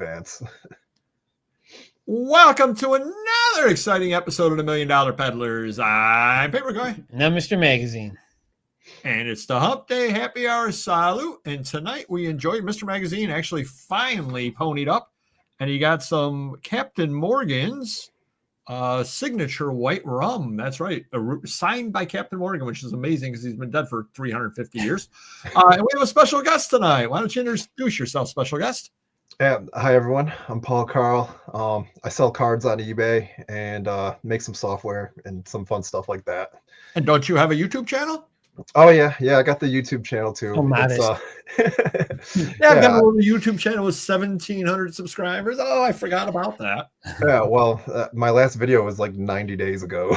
advance. Welcome to another exciting episode of the $1 Million Peddlers. I'm Paper Guy. And I'm Mr. Magazine. And it's the Hump Day Happy Hour Salute. And tonight we enjoyed Mr. Magazine actually finally ponied up. And he got some Captain Morgan's signature white rum. That's right. Signed by Captain Morgan, which is amazing because he's been dead for 350 years. And we have a special guest tonight. Why don't you introduce yourself, special guest? Yeah, hi everyone. I'm Paul Carl. I sell cards on eBay and make some software and some fun stuff like that. And don't you have a YouTube channel? Oh yeah, I got the YouTube channel too. Oh, modest. Yeah, I've got a little YouTube channel with 1,700 subscribers. Oh, I forgot about that. Yeah, well, my last video was like 90 days ago.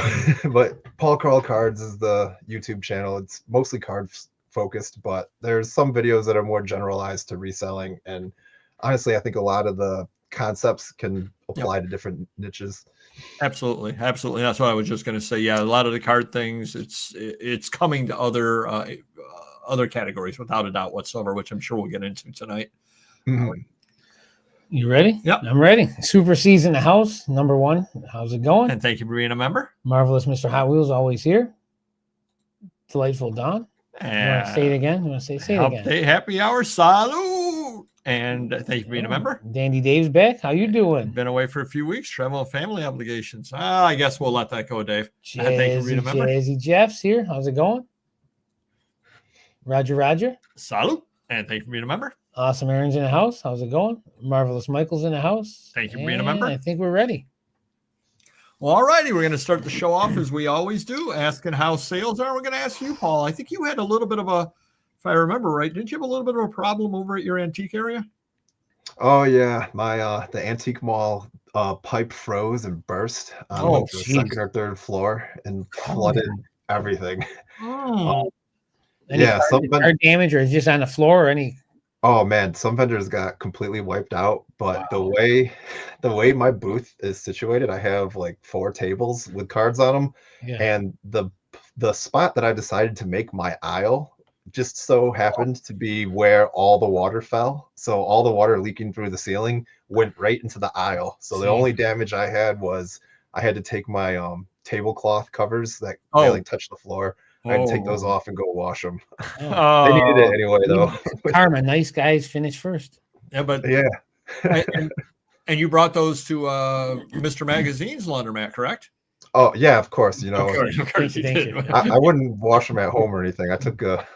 But Paul Carl Cards is the YouTube channel. It's mostly card focused, but there's some videos that are more generalized to reselling. And honestly, I think a lot of the concepts can apply to different niches. Absolutely. That's what I was just going to say. Yeah, a lot of the card things, it's coming to other categories without a doubt whatsoever, which I'm sure we'll get into tonight. Mm-hmm. You ready? Yep. I'm ready. Super C's in the house. Number one. How's it going? And thank you for being a member. Marvelous Mr. Hot Wheels always here. Delightful Don. You want to say it again? You want to say it again? Day Happy Hour Salute. And thank you for being a member. Dandy Dave's back. How you doing? Been away for a few weeks, travel and family obligations. I guess we'll let that go, Dave. Thank you for being a member. Jazzy Jeff's here. How's it going? Roger. Salute. And thank you for being a member. Awesome Aaron's in the house. How's it going? Marvelous Michael's in the house. Thank you for being a member. I think we're ready. Well, all righty. We're going to start the show off as we always do, asking how sales are. We're going to ask you, Paul. I think you had a little bit of a, if I remember right, didn't you have a little bit of a problem over at your antique area? Oh yeah, my the antique mall pipe froze and burst on the second or third floor and flooded everything. Yeah, some car damage or just on the floor or any. Oh man, some vendors got completely wiped out, but the way my booth is situated, I have like 4 tables with cards on them, and the spot that I decided to make my aisle just so happened to be where all the water fell. So all the water leaking through the ceiling went right into the aisle. So the only damage I had was I had to take my tablecloth covers that barely touched the floor. I had to take those off and go wash them. They needed it anyway, though. Karma, nice guys finish first. Yeah, but and you brought those to Mr. Magazine's laundromat, correct? Oh yeah, of course. You know, of course you did. I wouldn't wash them at home or anything. I took a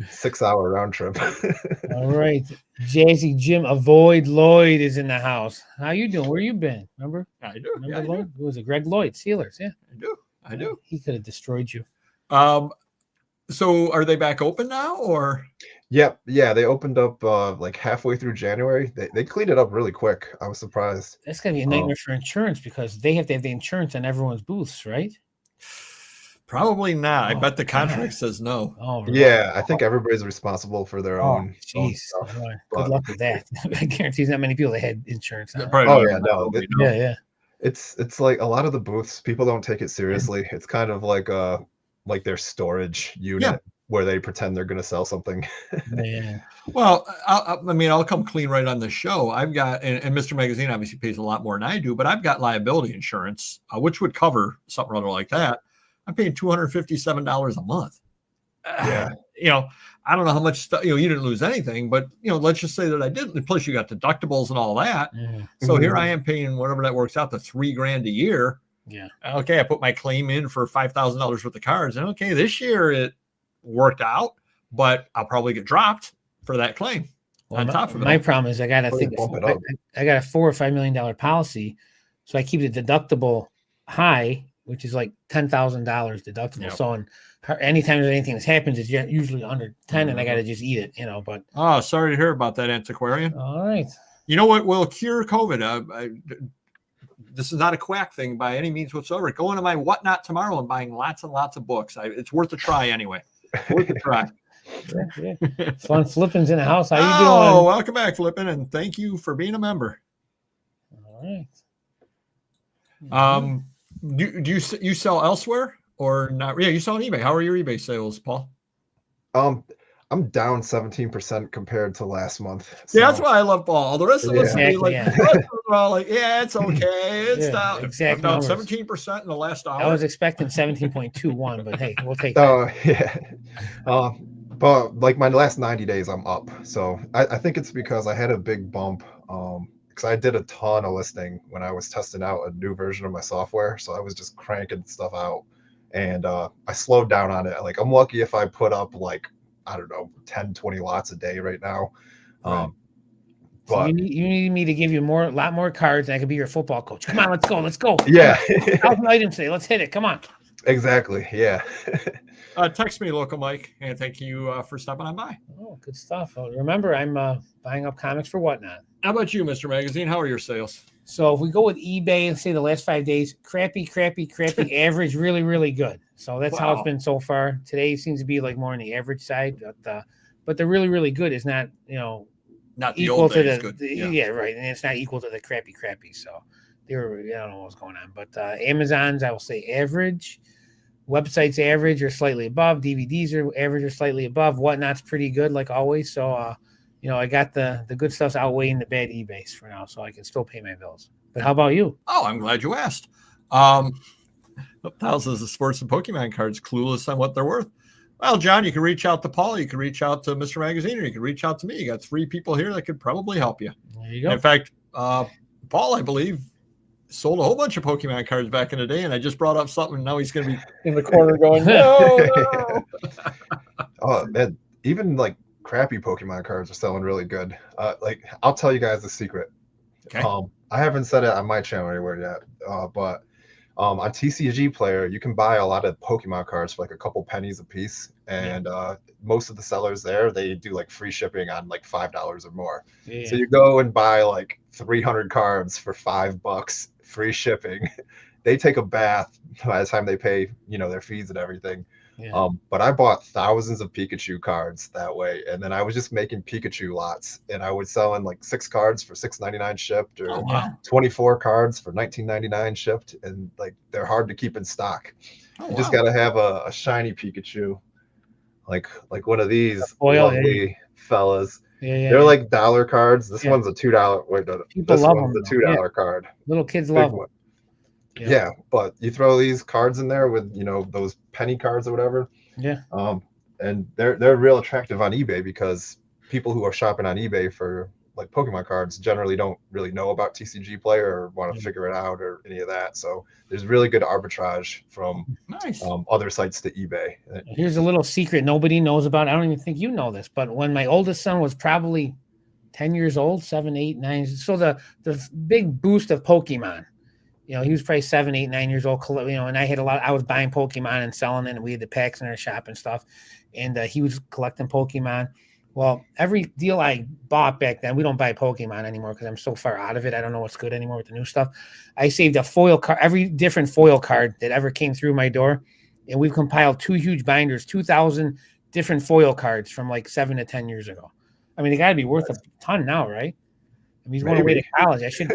6-hour round trip. All right, Jazzy Jim Avoid Lloyd is in the house. How you doing? Where you been? Remember? I do. Remember Lloyd? Who was it? Greg Lloyd, Sealers. Yeah, I do. He could have destroyed you. So are they back open now, or? Yep. Yeah, they opened up like halfway through January. They cleaned it up really quick. I was surprised. That's gonna be a nightmare for insurance because they have to have the insurance on everyone's booths, right? Probably not. I bet the contract says no. Oh, really? Yeah, I think everybody's responsible for their own. Jeez. Good luck with that. I guarantee not many people that had insurance. Yeah. It's like a lot of the booths, people don't take it seriously. It's kind of like their storage unit where they pretend they're going to sell something. Yeah. Well, I'll come clean right on the show. I've got, and Mr. Magazine obviously pays a lot more than I do, but I've got liability insurance, which would cover something rather like that. I'm paying $257 a month. Yeah. I don't know how much stuff, you didn't lose anything, but, let's just say that I did. Plus you got deductibles and all that. Yeah. So here I am paying whatever that works out to $3,000 a year. Yeah. Okay. I put my claim in for $5,000 worth of cards. And okay, this year it worked out, but I'll probably get dropped for that claim. Well, on top of it. My problem is I got a $4 or $5 million policy. So I keep the deductible high, which is like $10,000 deductible. Yep. So anytime anything that happens, it's usually under 10 and I got to just eat it, but. Oh, sorry to hear about that, antiquarian. All right. You know what will cure COVID? This is not a quack thing by any means whatsoever. Go into my Whatnot tomorrow and buying lots and lots of books. It's worth a try anyway. Worth a try. Yeah. Fun Flippin's in the house. How you doing? Oh, welcome back, Flippin, and thank you for being a member. All right. Do you sell elsewhere or not? Yeah, you sell on eBay. How are your eBay sales, Paul? I'm down 17% compared to last month. So. Yeah, that's why I love Paul. The rest of us are like, yeah. the rest of us are all like, yeah, it's okay. It's down. Exactly. I'm down 17% in the last hour. I was expecting 17.21, but hey, we'll take that. Yeah. But like my last 90 days, I'm up. So I think it's because I had a big bump. Because I did a ton of listing when I was testing out a new version of my software. So I was just cranking stuff out. And I slowed down on it. Like I'm lucky if I put up like, I don't know, 10, 20 lots a day right now. Right. But so you need me to give you a lot more cards, and I can be your football coach. Come on, let's go. Yeah. 1,000 items today. Let's hit it. Come on. Exactly. Yeah. Text me, Local Mike, and thank you for stopping on by. Oh, good stuff. Remember, I'm buying up comics for Whatnot. How about you, Mr. Magazine? How are your sales? So if we go with eBay and say the last 5 days, crappy, average, really, really good. So that's how it's been so far. Today seems to be like more on the average side, but the really, really good is not, not the equal old to days the good. Yeah, right. And it's not equal to the crappy. So I don't know what's going on. But Amazon's, I will say average. Websites average or slightly above. DVDs are average or slightly above. Whatnot's pretty good, like always. So I got the good stuff's outweighing the bad eBays for now, so I can still pay my bills. But how about you? Oh, I'm glad you asked. Thousands of sports and Pokemon cards, clueless on what they're worth. Well, John, you can reach out to Paul, you can reach out to Mr. Magazine, or you can reach out to me. You got 3 people here that could probably help you. There you go. In fact, Paul, I believe, sold a whole bunch of Pokemon cards back in the day, and I just brought up something, and now he's going to be in the corner going, no. Oh, man, even like crappy Pokemon cards are selling really good. Like I'll tell you guys the secret. Okay. I haven't said it on my channel anywhere yet, but on TCG Player, you can buy a lot of Pokemon cards for like a couple pennies a piece, and most of the sellers there, they do like free shipping on like $5 or more. Yeah. So you go and buy like 300 cards for $5, free shipping. They take a bath by the time they pay, their fees and everything. Yeah. But I bought thousands of Pikachu cards that way, and then I was just making Pikachu lots, and I would sell in like 6 cards for $6.99 shipped, or 24 cards for $19.99 shipped, and like they're hard to keep in stock. You just got to have a shiny Pikachu, like one of these lovely fellas. They're like dollar cards. This one's a $2. Wait, no, this one's a $2 card. Little kids love them. Yeah, but you throw these cards in there with those penny cards or whatever. Yeah. And they're real attractive on eBay, because people who are shopping on eBay for like Pokemon cards generally don't really know about TCG Player or want to figure it out or any of that. So there's really good arbitrage from other sites to eBay. Here's a little secret nobody knows about. I don't even think you know this, but when my oldest son was probably 10 years old, 7, 8, 9, so the big boost of Pokemon. He was probably 7, 8, 9 years old, and I was buying Pokemon and selling it, and we had the packs in our shop and stuff. And he was collecting Pokemon. Well, every deal I bought back then, we don't buy Pokemon anymore because I'm so far out of it. I don't know what's good anymore with the new stuff. I saved a foil card, every different foil card that ever came through my door. And we've compiled 2 huge binders, 2,000 different foil cards from like 7 to 10 years ago. I mean, they got to be worth a ton now, right? I mean, he's going away to college. I should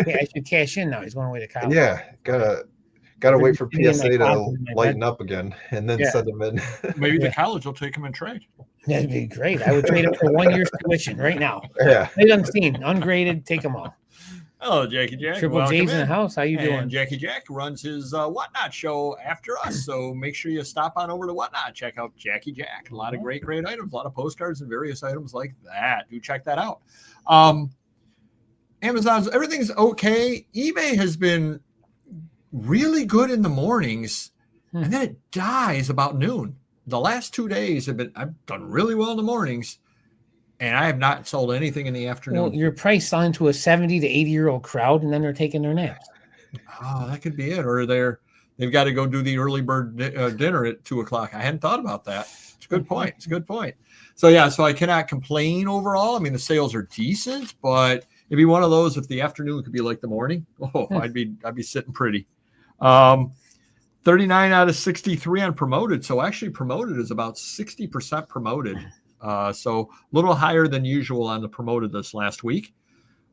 cash in now. He's going away to college. Yeah, gotta wait for PSA to lighten up again, and then send him in. Maybe the college will take him in trade. That'd be great. I would trade him for 1 year's tuition right now. Yeah, they unseen, ungraded, take them all. Hello, Jackie Jack. Triple J's in the house. How you doing? Jackie Jack runs his Whatnot show after us, so make sure you stop on over to Whatnot. Check out Jackie Jack. A lot of great items, a lot of postcards and various items like that. Do check that out. Amazon's everything's okay. eBay has been really good in the mornings, and then it dies about noon. The last 2 days I've done really well in the mornings, and I have not sold anything in the afternoon. Well, you're probably selling to a 70 to 80-year-old crowd, and then they're taking their naps. Oh, that could be it. Or they've got to go do the early bird dinner at 2:00. I hadn't thought about that. It's a good point. So I cannot complain overall. I mean, the sales are decent, but it'd be one of those, if the afternoon could be like the morning, I'd be sitting pretty. 39 out of 63 on promoted. So actually promoted is about 60% promoted. So a little higher than usual on the promoted this last week.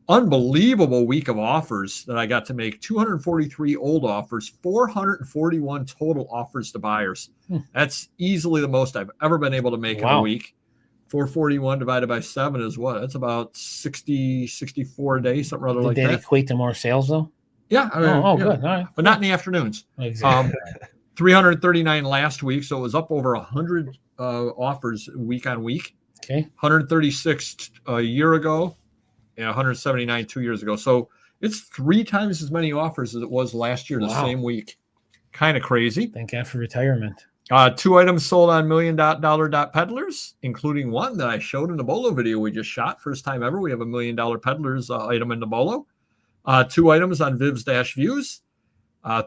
Unbelievable week of offers that I got to make. 243 old offers, 441 total offers to buyers. That's easily the most I've ever been able to make in a week. 441 divided by 7 is what? That's about 60, 64 a day, something rather like that. Did that equate to more sales though? Yeah. Good. All right. But not in the afternoons. Exactly. 339 last week. So it was up over 100 offers week on week. Okay. 136 a year ago and 179 2 years ago. So it's 3 times as many offers as it was last year, the same week. Kind of crazy. Thank God for retirement. 2 items sold on $1 Million Peddlers, including one that I showed in the Bolo video we just shot. First time ever. We have $1 Million Peddlers item in the Bolo. 2 items on Vivs-Views.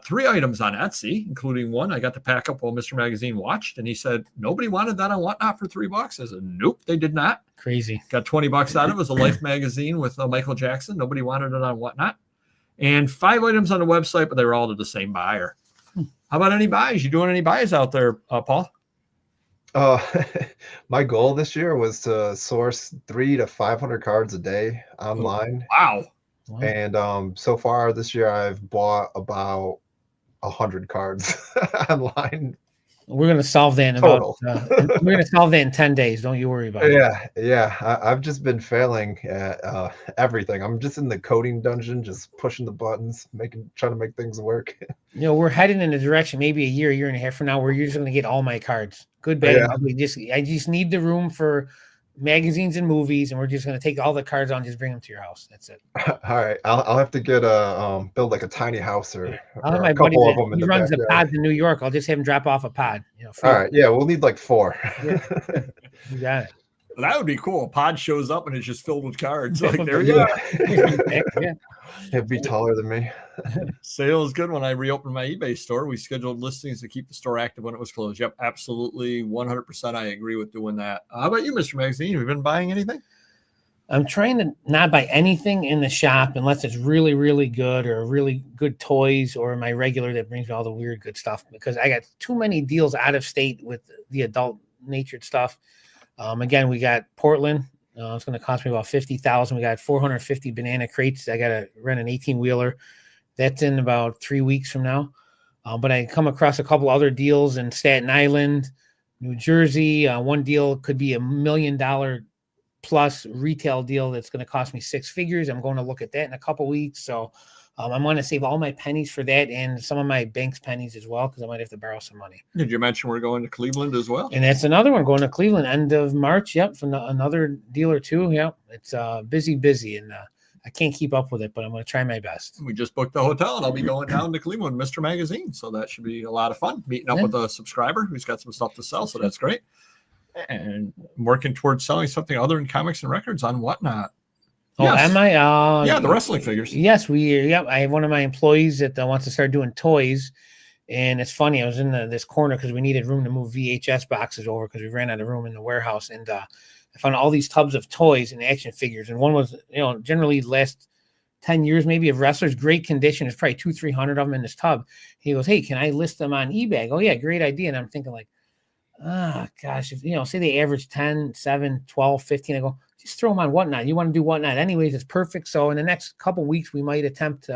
3 items on Etsy, including one I got to pack up while Mr. Magazine watched. And he said, nobody wanted that on Whatnot for $3. I said, nope, they did not. Crazy. Got $20 out of it. It was a Life magazine with Michael Jackson. Nobody wanted it on Whatnot. And 5 items on the website, but they were all to the same buyer. How about any buys? You doing any buys out there, Paul? My goal this year was to source 300 to 500 cards a day online. Wow. And so far this year, I've bought about 100 cards online. We're gonna solve that in Total. we're gonna solve that in 10 days. Don't you worry about it. Yeah. I've just been failing at everything. I'm just in the coding dungeon, just pushing the buttons, trying to make things work. We're heading in a direction, maybe a year and a half from now, where you're just gonna get all my cards. Good, bad, and ugly. I just need the room for magazines and movies, and we're just going to take all the cards on and just bring them to your house. That's it. All right. I'll have to get build like a tiny house or a couple of them. He runs the pods in New York. I'll just have him drop off a pod. All right. Yeah, we'll need like 4. Yeah. You got it. Well, that would be cool. A pod shows up and it's just filled with cards. Like, there you go. Yeah. It'd be taller than me. Sales good. When I reopened my eBay store, we scheduled listings to keep the store active when it was closed. Yep, absolutely, 100%. I agree with doing that. How about you, Mr. Magazine? Have you been buying anything? I'm trying to not buy anything in the shop unless it's really, really good or really good toys or my regular that brings me all the weird good stuff, because I got too many deals out of state with the adult natured stuff. Again, we got Portland. It's going to cost me about $50,000. We got 450 banana crates. I got to rent an 18-wheeler. That's in about 3 weeks from now. But I come across a couple other deals in Staten Island, New Jersey. One deal could be $1 million plus retail deal that's going to cost me 6 figures. I'm going to look at that in a couple weeks. So I'm going to save all my pennies for that and some of my bank's pennies as well, because I might have to borrow some money. Did you mention we're going to Cleveland as well? And that's another one, going to Cleveland end of March. Yep, for another deal or two. Yep, it's busy, and I can't keep up with it, but I'm going to try my best. We just booked the hotel, and I'll be going down to Cleveland with Mr. Magazine, so that should be a lot of fun. Meeting up with a subscriber who's got some stuff to sell, so that's great. And working towards selling something other than comics and records on Whatnot. Oh, yes. Am I? Yeah, the wrestling figures. Yes, I have one of my employees that wants to start doing toys. And it's funny, I was in this corner because we needed room to move VHS boxes over because we ran out of room in the warehouse. And I found all these tubs of toys and action figures. And one was, generally last 10 years maybe of wrestlers, great condition. There's probably 200-300 of them in this tub. He goes, hey, can I list them on eBay? I go, yeah, great idea. And I'm thinking like, gosh, if, say they average 10, 7, 12, 15, I go, just throw them on Whatnot. You want to do Whatnot anyways, it's perfect. So in the next couple of weeks, we might attempt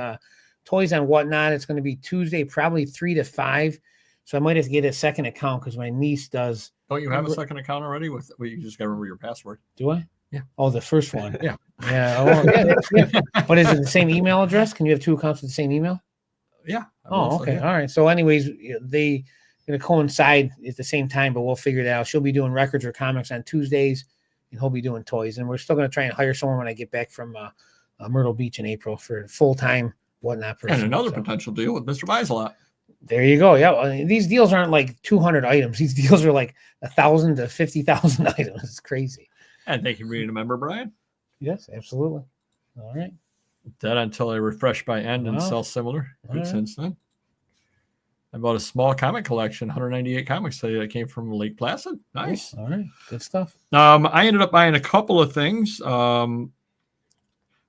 toys on Whatnot. It's going to be Tuesday, probably 3 to 5. So I might have to get a second account because my niece does. Don't you have a second account already? You just got to remember your password. Do I? Yeah. Oh, the first one. Yeah. Yeah. Oh, yeah. But is it the same email address? Can you have 2 accounts with the same email? Yeah. Oh, okay. Yeah. All right. So anyways, they going to coincide at the same time, but we'll figure that out. She'll be doing records or comics on Tuesdays, and he'll be doing toys. And we're still going to try and hire someone when I get back from Myrtle Beach in April for full-time Whatnot person. And another potential deal with Mr. Buys-A-Lot. There you go. Yeah. I mean, these deals aren't like 200 items. These deals are like 1,000 to 50,000 items. It's crazy. And thank you for being a member, Brian. Yes, absolutely. All right. That until I refresh by end and sell similar. Good since then. I bought a small comic collection, 198 comics that came from Lake Placid. Nice. All right. Good stuff. I ended up buying a couple of things.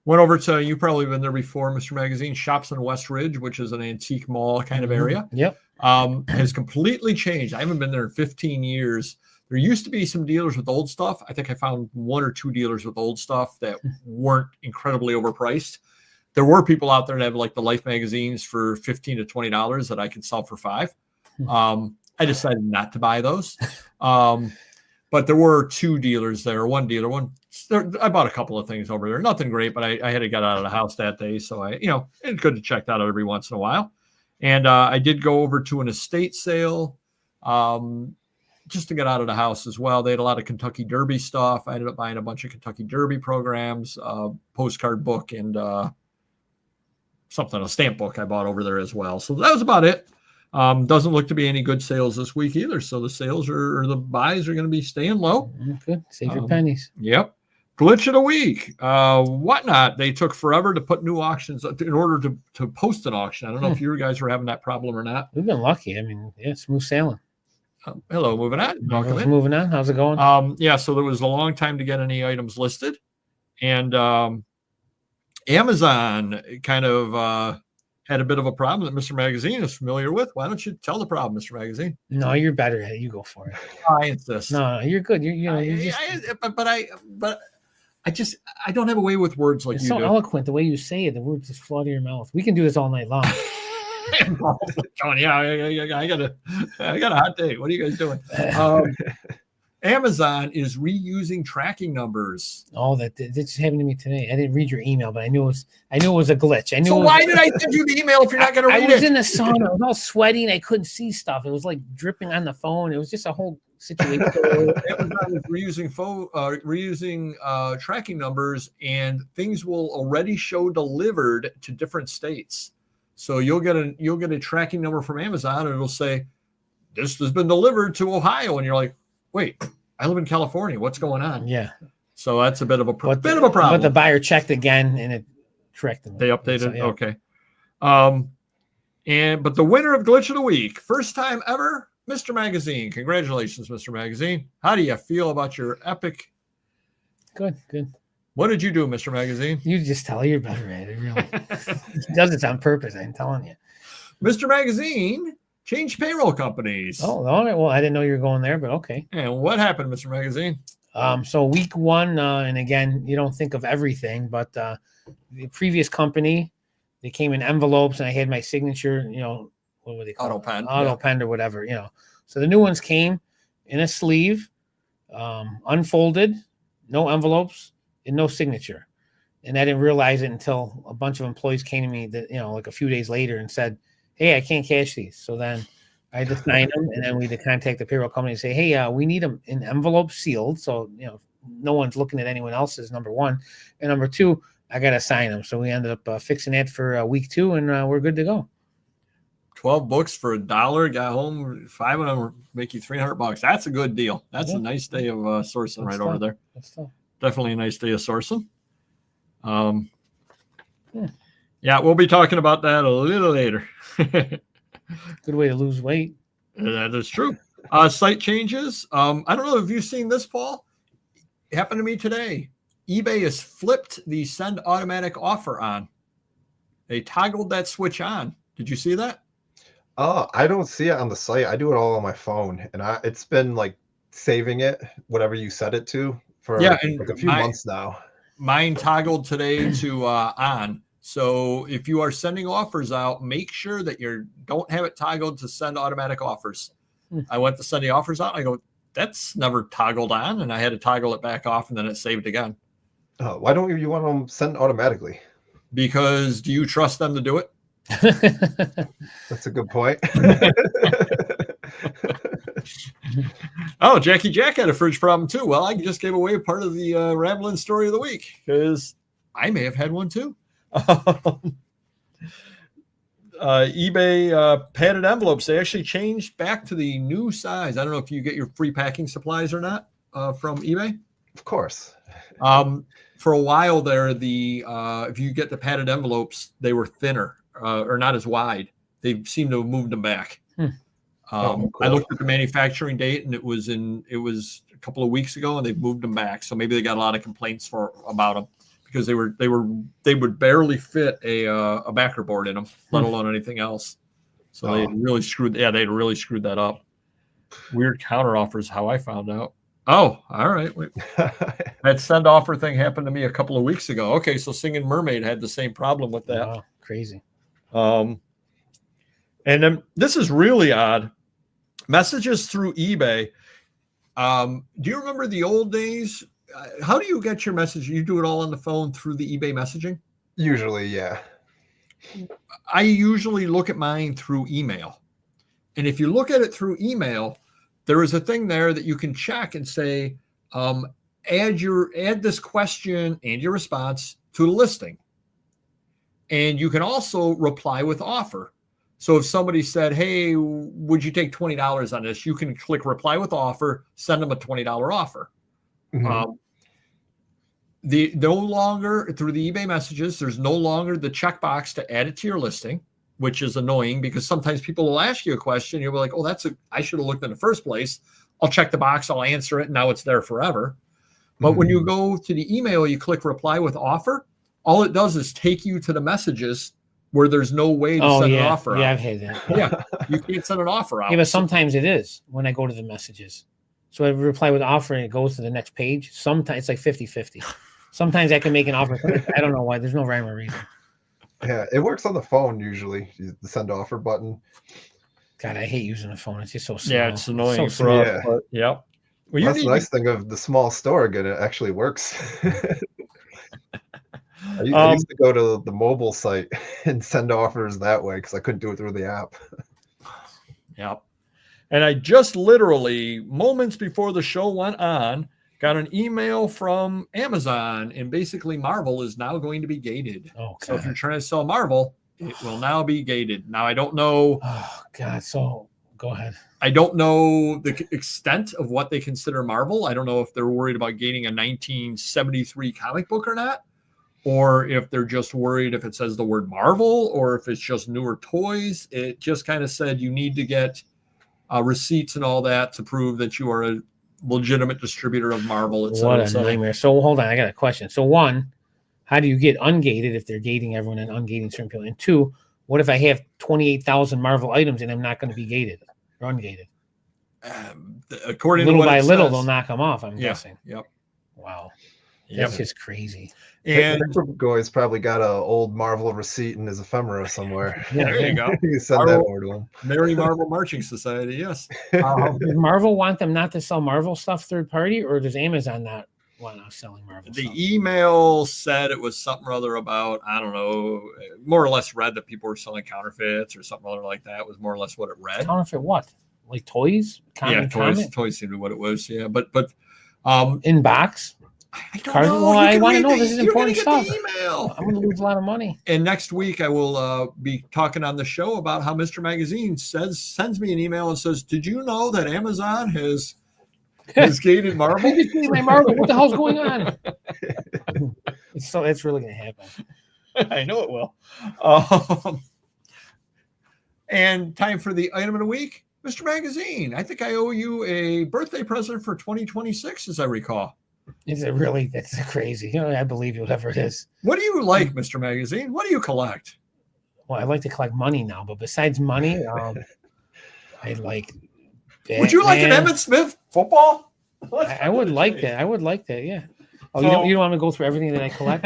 Went over to, you've probably been there before, Mr. Magazine, Shops in West Ridge, which is an antique mall kind of area. Yep. Has completely changed. I haven't been there in 15 years. There used to be some dealers with old stuff. I think I found 1 or 2 dealers with old stuff that weren't incredibly overpriced. There were people out there that have like the Life magazines for $15 to $20 that I could sell for $5. I decided not to buy those. but there were two dealers there. One dealer, I bought a couple of things over there. Nothing great, but I had to get out of the house that day. So it's good to check that out every once in a while. And I did go over to an estate sale just to get out of the house as well. They had a lot of Kentucky Derby stuff. I ended up buying a bunch of Kentucky Derby programs, postcard book, and a stamp book I bought over there as well. So that was about it. Doesn't look to be any good sales this week either. So the sales or the buys are going to be staying low. Good. Save your pennies. Yep. Glitch of the week. Whatnot. They took forever to put new auctions in order to post an auction. I don't know if you guys were having that problem or not. We've been lucky. I mean, smooth sailing. Hello, moving on. Welcome in. Moving on. How's it going? So there was a long time to get any items listed. And Amazon kind of had a bit of a problem that Mr. Magazine is familiar with. Why don't you tell the problem, Mr. Magazine? No, you're better at it. You go for it. I insist. No, you're good. I don't have a way with words like it's you so do. Eloquent the way you say it. The words just flood your mouth. We can do this all night long. Yeah, I got a hot day. What are you guys doing? Amazon is reusing tracking numbers. Oh, that just happened to me today. I didn't read your email, but I knew it was a glitch. So why did I send you the email if you're not going to read it? I was in the sauna. I was all sweaty and I couldn't see stuff. It was like dripping on the phone. It was just a whole situation. Amazon is reusing tracking numbers, and things will already show delivered to different states. So you'll get a tracking number from Amazon, and it'll say this has been delivered to Ohio, and you're like, wait, I live in California. What's going on? Yeah. So that's a bit of a problem. But the buyer checked again, and it corrected them. They updated. So, yeah. Okay. But the winner of Glitch of the Week, first time ever, Mr. Magazine. Congratulations, Mr. Magazine. How do you feel about your epic? Good. What did you do, Mr. Magazine? You just tell you're better at it, really. He does it on purpose, I'm telling you. Mr. Magazine changed payroll companies. Oh, all right. Well, I didn't know you were going there, but okay. And what happened, Mr. Magazine? So week one, and again, you don't think of everything, but the previous company, they came in envelopes, and I had my signature, what were they called? Auto pen or whatever, So the new ones came in a sleeve, unfolded, no envelopes, and no signature. And I didn't realize it until a bunch of employees came to me that, like a few days later and said, hey, I can't cash these. So then I had to sign them, and then we had to contact the payroll company and say, hey, we need them in envelope sealed. So, no one's looking at anyone else's, number one. And number two, I got to sign them. So we ended up fixing that for week 2, and we're good to go. 12 books for $1. Got home 5 of them make you $300. That's a good deal. That's a nice day of sourcing over there. That's tough. Definitely a nice day of sourcing. Yeah, we'll be talking about that a little later. Good way to lose weight. That is true. Site changes. I don't know if you've seen this, Paul. It happened to me today. eBay has flipped the send automatic offer on. They toggled that switch on. Did you see that? Oh, I don't see it on the site. I do it all on my phone, and it's been like saving it, whatever you set it to, for like a few months now. Mine toggled today to on. So if you are sending offers out, make sure that you don't have it toggled to send automatic offers. I went to send the offers out. I go, that's never toggled on, and I had to toggle it back off, and then it saved again. Why don't you want them sent automatically? Because do you trust them to do it? That's a good point. Oh, Jackie Jack had a fridge problem too. Well, I just gave away part of the rambling story of the week because I may have had one too. eBay padded envelopes, they actually changed back to the new size. I don't know if you get your free packing supplies or not from eBay. Of course. For a while there, if you get the padded envelopes, they were thinner or not as wide. They seem to have moved them back. Cool. I looked at the manufacturing date, and it was a couple of weeks ago, and they've moved them back. So maybe they got a lot of complaints about them because they would barely fit a backer board in them, let alone anything else. So they really screwed that up. Weird counter offers, how I found out. Oh, all right. Wait. That send offer thing happened to me a couple of weeks ago. Okay, so Singing Mermaid had the same problem with that. Wow, crazy. And then this is really odd. Messages through eBay. Do you remember the old days? How do you get your message? You do it all on the phone through the eBay messaging? Usually, yeah. I usually look at mine through email. And if you look at it through email, there is a thing there that you can check and say, add this question and your response to the listing. And you can also reply with offer. So if somebody said, hey, would you take $20 on this? You can click reply with offer, send them a $20 offer. Mm-hmm. No longer through the eBay messages, there's no longer the checkbox to add it to your listing, which is annoying because sometimes people will ask you a question. You'll be like, oh, I should have looked in the first place. I'll check the box. I'll answer it. And now it's there forever. But when you go to the email, you click reply with offer. All it does is take you to the messages where there's no way to send an offer out. Yeah, I've had that. Yeah, you can't send an offer out. Yeah, but sometimes it is when I go to the messages. So I reply with offer and it goes to the next page. Sometimes it's like 50-50. Sometimes I can make an offer. I don't know why. There's no rhyme or reason. Yeah, it works on the phone usually. The send offer button. God, I hate using the phone. It's just so slow. Yeah, it's annoying. It's so yeah. Yep. Well, that's the nice thing of the small store. Again, it actually works. I used to go to the mobile site and send offers that way because I couldn't do it through the app. Yep. And I just literally, moments before the show went on, got an email from Amazon, and basically Marvel is now going to be gated. Oh, God. So if you're trying to sell Marvel, it will now be gated. Now, I don't know. Oh, God. So go ahead. I don't know the extent of what they consider Marvel. I don't know if they're worried about gating a 1973 comic book or not, or if they're just worried if it says the word Marvel, or if it's just newer toys. It just kind of said you need to get receipts and all that to prove that you are a legitimate distributor of Marvel. What a nightmare. So hold on, I got a question. So one, how do you get ungated if they're gating everyone and ungating certain people? And two, what if I have 28,000 Marvel items and I'm not going to be gated or ungated? According little to what by it little, says, they'll knock them off, I'm guessing. Yep. Wow. That's just crazy. And Goy's probably got an old Marvel receipt in his ephemera somewhere. Yeah, there you go. You send that over to him. Merry Marvel Marching Society, yes. Does Marvel want them not to sell Marvel stuff third party, or does Amazon not want us selling Marvel stuff? The email said it was something or other about, I don't know, more or less read that people were selling counterfeits or something other like that. It was more or less what it read. Counterfeit what? Like toys? Toys seemed to be what it was, yeah. But in box? I don't know. Well, I want to know. This is important stuff. Email. I'm going to lose a lot of money. And next week, I will be talking on the show about how Mr. Magazine sends me an email and says, "Did you know that Amazon has gated Marvel?" They just gated my Marvel. What the hell's going on? It's really going to happen. I know it will. And time for the item of the week, Mr. Magazine. I think I owe you a birthday present for 2026, as I recall. Is it really? That's crazy. I believe you, whatever it is. What do you like, Mr. Magazine? What do you collect? Well, I like to collect money now, but besides money, I like. Would you like an Emmitt Smith football? I would like that. I would like that. Yeah. Oh, so, you don't want to go through everything that I collect?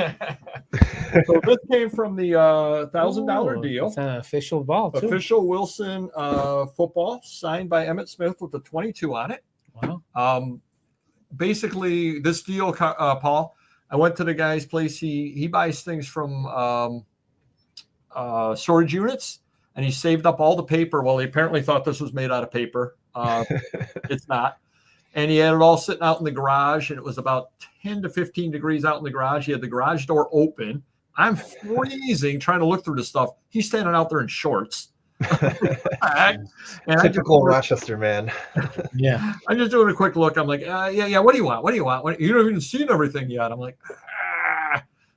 So this came from the $1,000 deal. It's an official ball, too. Official Wilson football signed by Emmitt Smith with the 22 on it. Wow. Basically, this deal, Paul, I went to the guy's place. He buys things from storage units, and he saved up all the paper. Well, he apparently thought this was made out of paper. It's not. And he had it all sitting out in the garage, and it was about 10 to 15 degrees out in the garage. He had the garage door open. I'm freezing trying to look through the stuff. He's standing out there in shorts. Typical Rochester man. Yeah. I'm just doing a quick look. I'm like, yeah. What do you want? What do you want? You don't even seen everything yet. I'm like,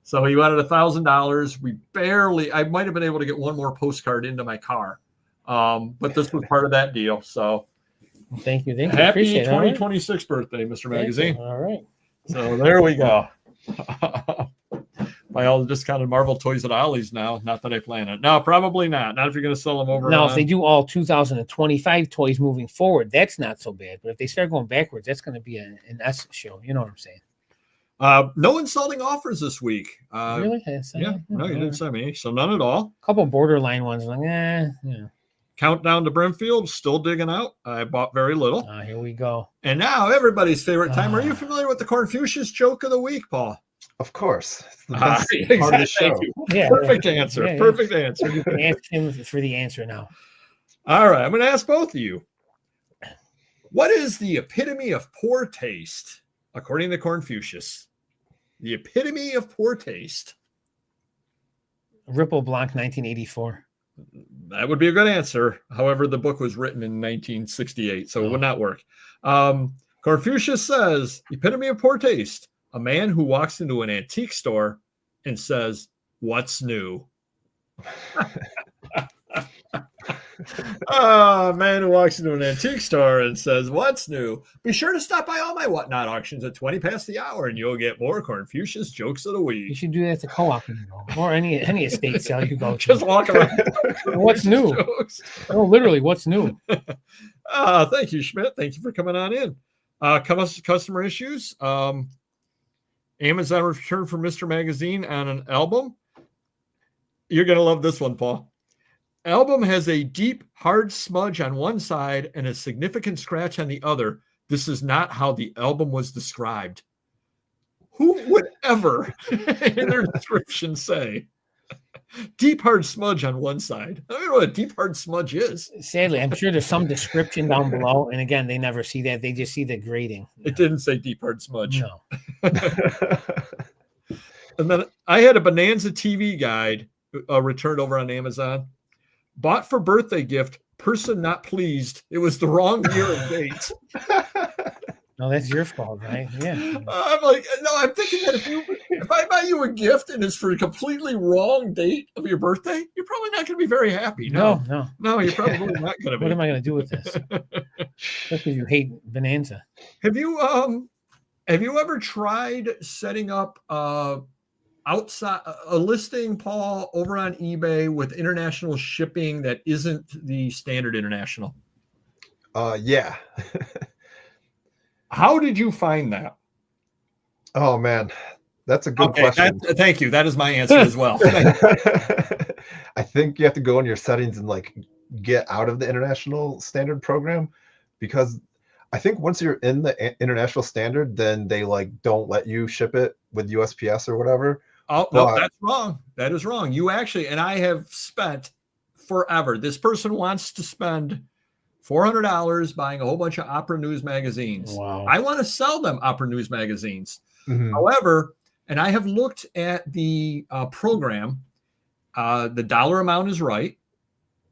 So he wanted $1,000. I might have been able to get one more postcard into my car. But this was part of that deal. So thank you. Happy 2026 birthday, Mr. Magazine. All right. So there we go. Buy all the discounted Marvel toys at Ollie's now. Not that I plan it. No, probably not. Not if you're going to sell them over. Now, if they do all 2025 toys moving forward, that's not so bad. But if they start going backwards, that's going to be an S show. You know what I'm saying? No insulting offers this week. Really? Yeah. No, you didn't send me. So none at all. A couple borderline ones. Like, yeah. Countdown to Brimfield, still digging out. I bought very little. Here we go. And now everybody's favorite time. Are you familiar with the Confucius joke of the week, Paul? Of course. It's the best exactly. part of the show. Yeah, perfect answer. Yeah, perfect answer. You can ask him for the answer now. All right. I'm going to ask both of you. What is the epitome of poor taste, according to Confucius? The epitome of poor taste. Ripple Blanc, 1984. That would be a good answer. However, the book was written in 1968, so it would not work. Confucius says, epitome of poor taste, a man who walks into an antique store and says, "What's new?" A man who walks into an antique store and says, "What's new?" Be sure to stop by all my whatnot auctions at 20 past the hour, and you'll get more Confucius jokes of the week. You should do that at the co-op, or any estate sale you go to. Just walk around. What's new? Oh, literally, what's new? Thank you, Schmidt. Thank you for coming on in. Customer issues. Amazon return for Mr. Magazine on an album. You're going to love this one, Paul. Album has a deep, hard smudge on one side and a significant scratch on the other. This is not how the album was described. Who would ever in their description say deep, hard smudge on one side? I don't know what a deep, hard smudge is. Sadly, I'm sure there's some description down below. And again, they never see that. They just see the grading. It didn't say deep, hard smudge. No. And then I had a Bonanza TV guide returned over on Amazon. Bought for birthday gift, person not pleased. It was the wrong year and date. No, that's your fault, right? Yeah. I'm like, no, I'm thinking that if I buy you a gift and it's for a completely wrong date of your birthday, you're probably not going to be very happy. No, you're probably not going to be. What am I going to do with this? Because you hate Bonanza. Have you ever tried setting up outside a listing, Paul, over on eBay with international shipping that isn't the standard international? Yeah. How did you find that? Oh man, that's a good question. Thank you. That is my answer as well. I think you have to go in your settings and like get out of the international standard program, because I think once you're in the international standard, then they like don't let you ship it with USPS or whatever. Oh, no, that's wrong. That is wrong. You actually, and I have spent forever. This person wants to spend $400 buying a whole bunch of Opera News magazines. Wow. I want to sell them Opera News magazines. Mm-hmm. However, and I have looked at the program. The dollar amount is right.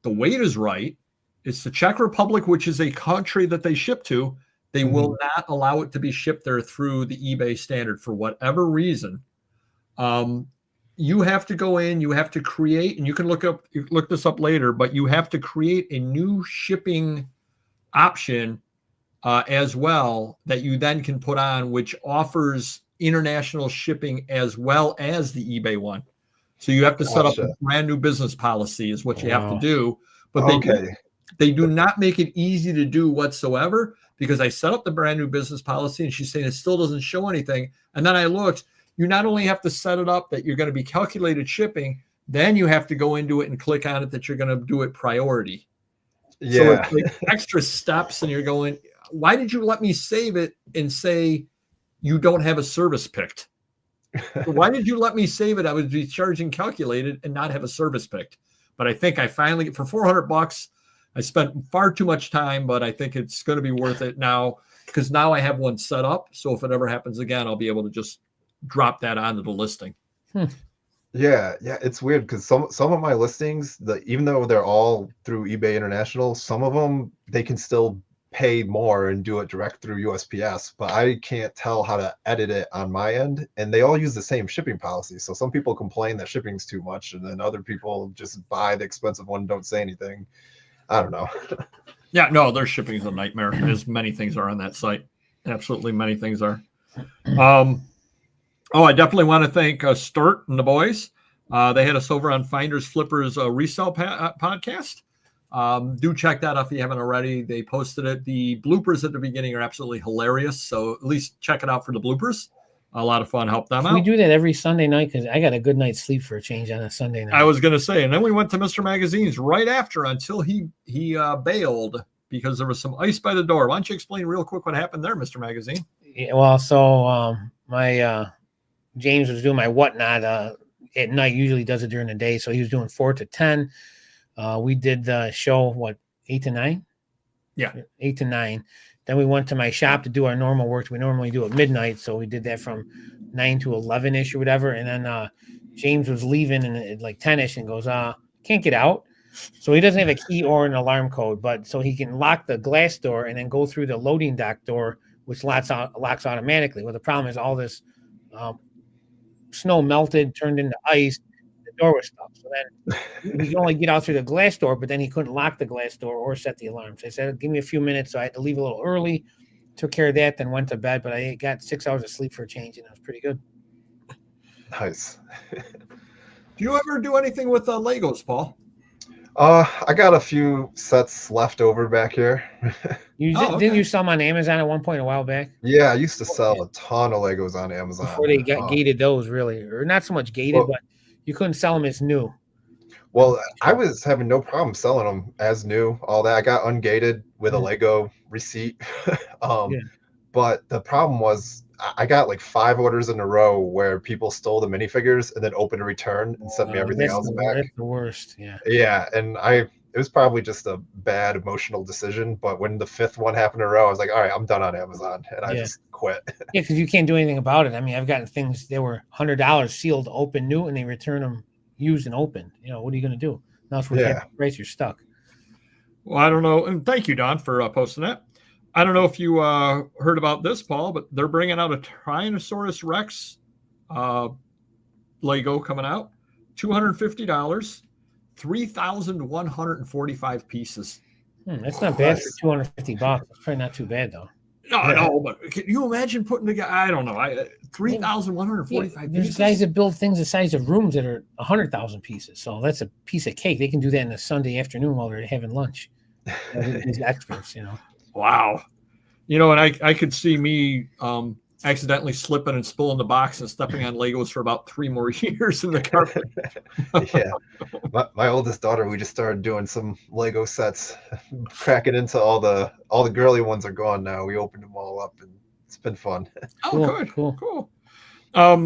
The weight is right. It's the Czech Republic, which is a country that they ship to. They will not allow it to be shipped there through the eBay standard for whatever reason. You have to go in, you have to create, and you can look this up later, but you have to create a new shipping option as well that you then can put on, which offers international shipping as well as the eBay one. So you have to set up a brand new business policy is what you have to do. But they do not make it easy to do whatsoever, because I set up the brand new business policy and she's saying it still doesn't show anything. And then I looked. You not only have to set it up that you're going to be calculated shipping, then you have to go into it and click on it that you're going to do it priority. Yeah. So it's like extra steps, and you're going, why did you let me save it and say you don't have a service picked? Why did you let me save it? I would be charging calculated and not have a service picked. But I think I finally, for $400, I spent far too much time, but I think it's going to be worth it now, because now I have one set up. So if it ever happens again, I'll be able to just drop that onto the listing. Yeah, it's weird because some of my listings, even though they're all through eBay International, some of them they can still pay more and do it direct through USPS, but I can't tell how to edit it on my end, and they all use the same shipping policy. So some people complain that shipping's too much, and then other people just buy the expensive one, don't say anything. I don't know. Yeah, no, their shipping is a nightmare, as many things are on that site. Absolutely, many things are. I definitely want to thank Sturt and the boys. They had us over on Finders Flippers Resell podcast. Do check that out if you haven't already. They posted it. The bloopers at the beginning are absolutely hilarious, so at least check it out for the bloopers. a lot of fun. Help them out. We do that every Sunday night because I got a good night's sleep for a change on a Sunday night. I was going to say, and then we went to Mr. Magazine's right after until he bailed because there was some ice by the door. Why don't you explain real quick what happened there, Mr. Magazine? Yeah, well, so my James was doing my whatnot at night. Usually does it during the day, so he was doing 4 to 10. We did the show 8 to 9. Yeah, 8 to 9. Then we went to my shop to do our normal work. We normally do at midnight, so we did that from 9 to 11-ish or whatever. And then James was leaving at like 10-ish and goes, can't get out. So he doesn't have a key or an alarm code, but so he can lock the glass door and then go through the loading dock door, which locks automatically. Well, the problem is all this snow melted, turned into ice. The door was stuck. So then he could only get out through the glass door, but then he couldn't lock the glass door or set the alarm. So I said, give me a few minutes. So I had to leave a little early, took care of that, then went to bed. But I got 6 hours of sleep for a change, and it was pretty good. Nice. Do you ever do anything with Legos, Paul? I got a few sets left over back here. Didn't you sell them on Amazon at one point a while back? Yeah, I used to sell a ton of Legos on Amazon. Before they got gated those, really. Or not so much gated, but you couldn't sell them as new. Well, I was having no problem selling them as new, all that. I got ungated with a Lego receipt. But the problem was I got like 5 orders in a row where people stole the minifigures and then opened a return and sent me everything else back. That's the worst. Yeah. Yeah. And it was probably just a bad emotional decision. But when the 5th one happened in a row, I was like, all right, I'm done on Amazon. And I just quit. Yeah, because you can't do anything about it. I mean, I've gotten things, they were $100 sealed, open, new, and they return them used and open. What are you going to do? Now it's worth the price, you're stuck. Well, I don't know. And thank you, Don, for posting that. I don't know if you heard about this, Paul, but they're bringing out a Tyrannosaurus Rex Lego coming out. $250, 3,145 pieces. That's not bad for $250. That's probably not too bad, though. No, but can you imagine putting together? I don't know. 3,145 pieces. There's guys that build things the size of rooms that are 100,000 pieces. So that's a piece of cake. They can do that in a Sunday afternoon while they're having lunch. These experts, Wow. And I could see me accidentally slipping and spilling the box and stepping on Legos for about 3 more years in the carpet. Yeah. My oldest daughter, we just started doing some Lego sets, cracking into all the girly ones are gone now. We opened them all up and it's been fun. Oh, cool. A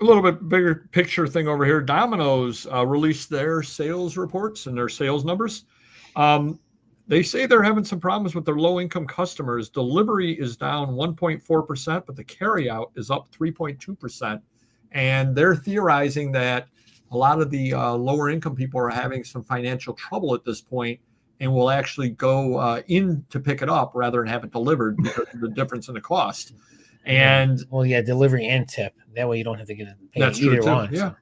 little bit bigger picture thing over here. Domino's released their sales reports and their sales numbers. They say they're having some problems with their low-income customers. Delivery is down 1.4%, but the carryout is up 3.2%. And they're theorizing that a lot of the lower-income people are having some financial trouble at this point and will actually go in to pick it up rather than have it delivered because of the difference in the cost. And delivery and tip. That way you don't have to get it paid. That's true, too. Yeah.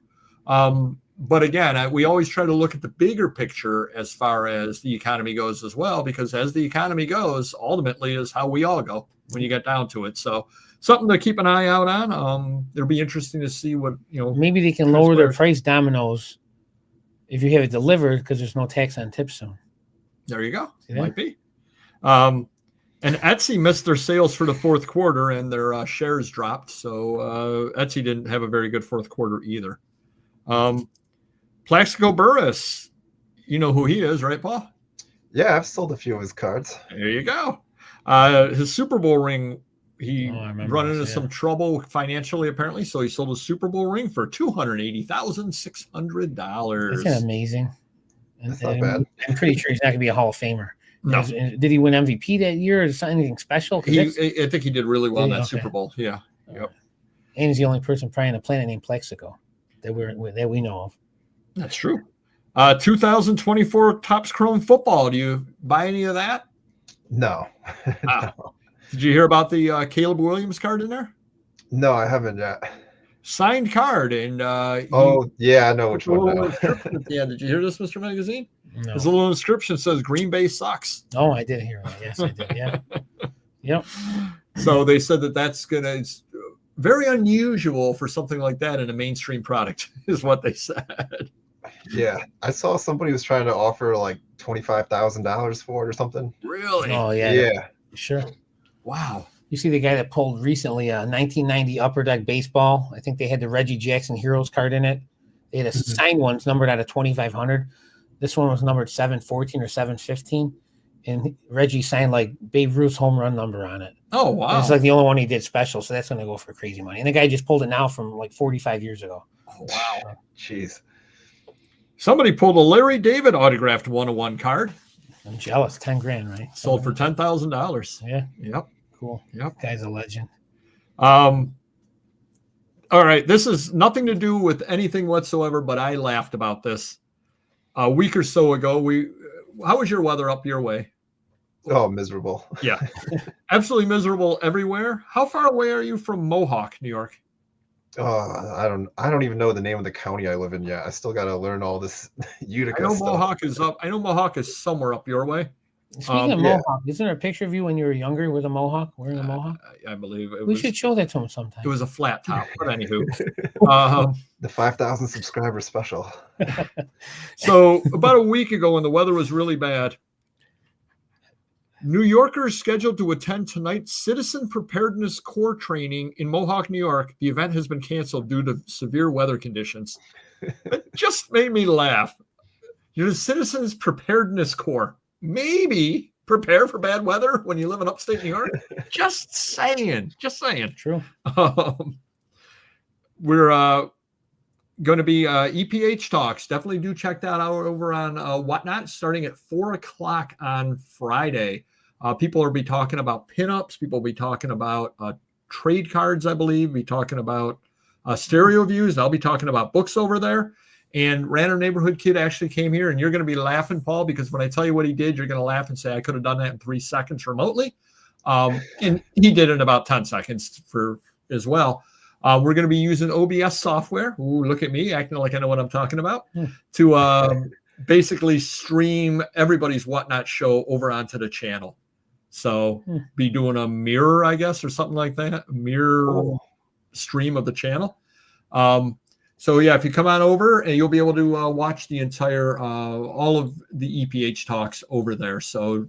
So. But again, we always try to look at the bigger picture as far as the economy goes as well, because as the economy goes, ultimately is how we all go when you get down to it. So something to keep an eye out on. It'll be interesting to see what, Maybe they can lower their price, Domino's, if you have it delivered, because there's no tax on tips soon. There you go. Might be. And Etsy missed their sales for the 4th quarter and their shares dropped. So Etsy didn't have a very good 4th quarter either. Plaxico Burress, you know who he is, right, Paul? Yeah, I've sold a few of his cards. There you go. His Super Bowl ring, he run into some trouble financially, apparently, so he sold a Super Bowl ring for $280,600. Isn't amazing? That's not bad. I'm pretty sure he's not going to be a Hall of Famer. No. Did he win MVP that year or anything special? I think he did really well in that Super Bowl. Yeah. Yep. And he's the only person probably on the planet named Plaxico that we know of. That's true. 2024 Topps Chrome football. Do you buy any of that? No. No. Did you hear about the Caleb Williams card in there? No, I haven't yet. Signed card. And I know which one. Yeah, did you hear this, Mr. Magazine? No. His little inscription says Green Bay sucks. Oh, I did hear that. Yes, I did. Yeah. Yep. So they said it's very unusual for something like that in a mainstream product, is what they said. Yeah, I saw somebody was trying to offer like $25,000 for it or something. Really? Oh yeah. Yeah. Sure. Wow. You see the guy that pulled recently a 1990 Upper Deck baseball. I think they had the Reggie Jackson Heroes card in it. They had a signed ones numbered out of 2,500. This one was numbered 714 or 715. And Reggie signed like Babe Ruth's home run number on it. Oh, wow. And it's like the only one he did special. So that's going to go for crazy money. And the guy just pulled it now from like 45 years ago. Oh, wow. Jeez. Somebody pulled a Larry David autographed 101 card. I'm jealous. 10 grand, right? Sold for $10,000. Yeah. Yep. Cool. Yep. Guy's a legend. All right. This is nothing to do with anything whatsoever, but I laughed about this a week or so ago. How was your weather up your way? Oh, miserable. Yeah. Absolutely miserable everywhere. How far away are you from Mohawk, New York? I don't even know the name of the county I live in yet. I still got to learn all this Utica I know stuff. Mohawk is up. I know Mohawk is somewhere up your way. Speaking of Mohawk, isn't there a picture of you when you were younger with a Mohawk, wearing a Mohawk? I believe we should show that to him sometime. It was a flat top, but anywho. The 5,000 subscriber special. So about a week ago when the weather was really bad, New Yorkers scheduled to attend tonight's Citizen Preparedness Corps training in Mohawk, New York. The event has been canceled due to severe weather conditions. It just made me laugh. The Citizens Preparedness Corps. Maybe prepare for bad weather when you live in upstate New York. Just saying. True. We're going to be EPH talks. Definitely do check that out over on Whatnot, starting at 4:00 on Friday. People will be talking about pinups. People will be talking about trade cards, I believe. Be talking about stereo views. I'll be talking about books over there. And Random Neighborhood Kid actually came here, and you're going to be laughing, Paul, because when I tell you what he did, you're going to laugh and say, I could have done that in 3 seconds remotely. And he did it in about 10 seconds as well. We're going to be using OBS software. Ooh, look at me acting like I know what I'm talking about to basically stream everybody's Whatnot show over onto the channel. So be doing a mirror, I guess, or something like that, a mirror stream of the channel. So yeah, if you come on over, and you'll be able to watch the entire all of the EPH talks over there. So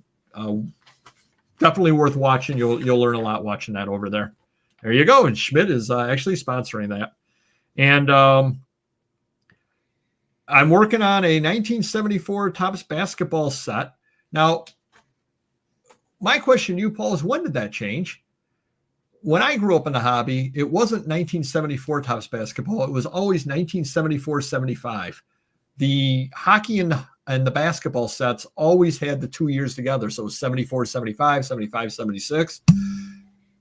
definitely worth watching. You'll learn a lot watching that over there. There you go. And Schmidt is actually sponsoring that. And I'm working on a 1974 Topps basketball set. Now, my question to you, Paul, is when did that change? When I grew up in the hobby, it wasn't 1974 Topps basketball. It was always 1974-75. The hockey and the basketball sets always had the 2 years together. So it was 74-75, 75-76.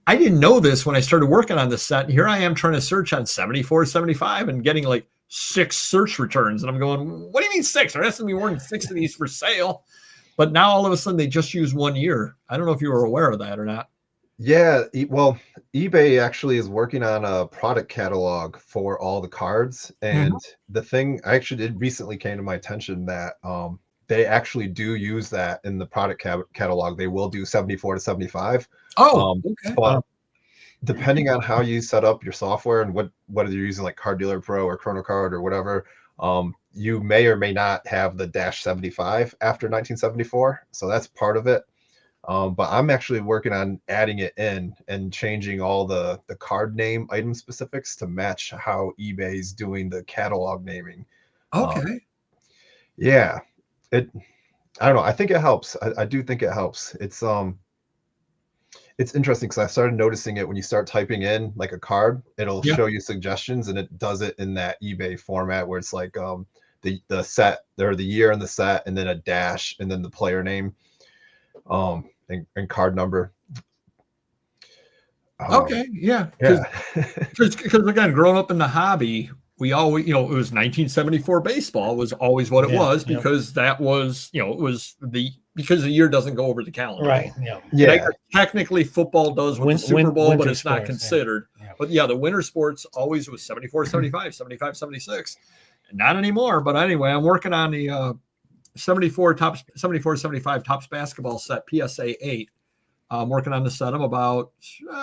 I didn't know this when I started working on this set. And here I am trying to search on 74-75 and getting like 6 search returns. And I'm going, what do you mean 6? There has to be more than 6 of these for sale. But now all of a sudden they just use 1 year. I don't know if you were aware of that or not. Yeah, well, eBay actually is working on a product catalog for all the cards. And the thing I actually did recently came to my attention that they actually do use that in the product catalog. They will do 74-75. Okay. But depending on how you set up your software and whether you're using like Card Dealer Pro or Chrono Card or whatever, you may or may not have the -75 after 1974. So that's part of it. But I'm actually working on adding it in and changing all the card name item specifics to match how eBay's doing the catalog naming. Okay. Yeah. I don't know. I think it helps. I do think it helps. It's interesting because I started noticing it when you start typing in like a card, it'll show you suggestions, and it does it in that eBay format where it's like the set or the year in the set and then a dash and then the player name. And card number. Okay, yeah. Because again, growing up in the hobby, we always, it was 1974 baseball was always what it was because that was, it was because the year doesn't go over the calendar. Right. Yeah. Technically, football does with the Super Bowl, but it's not considered. Yeah. But yeah, the winter sports always was 74-75, 75-76. Not anymore. But anyway, I'm working on the 74-75 Topps basketball set PSA 8. I'm working on the set. I'm about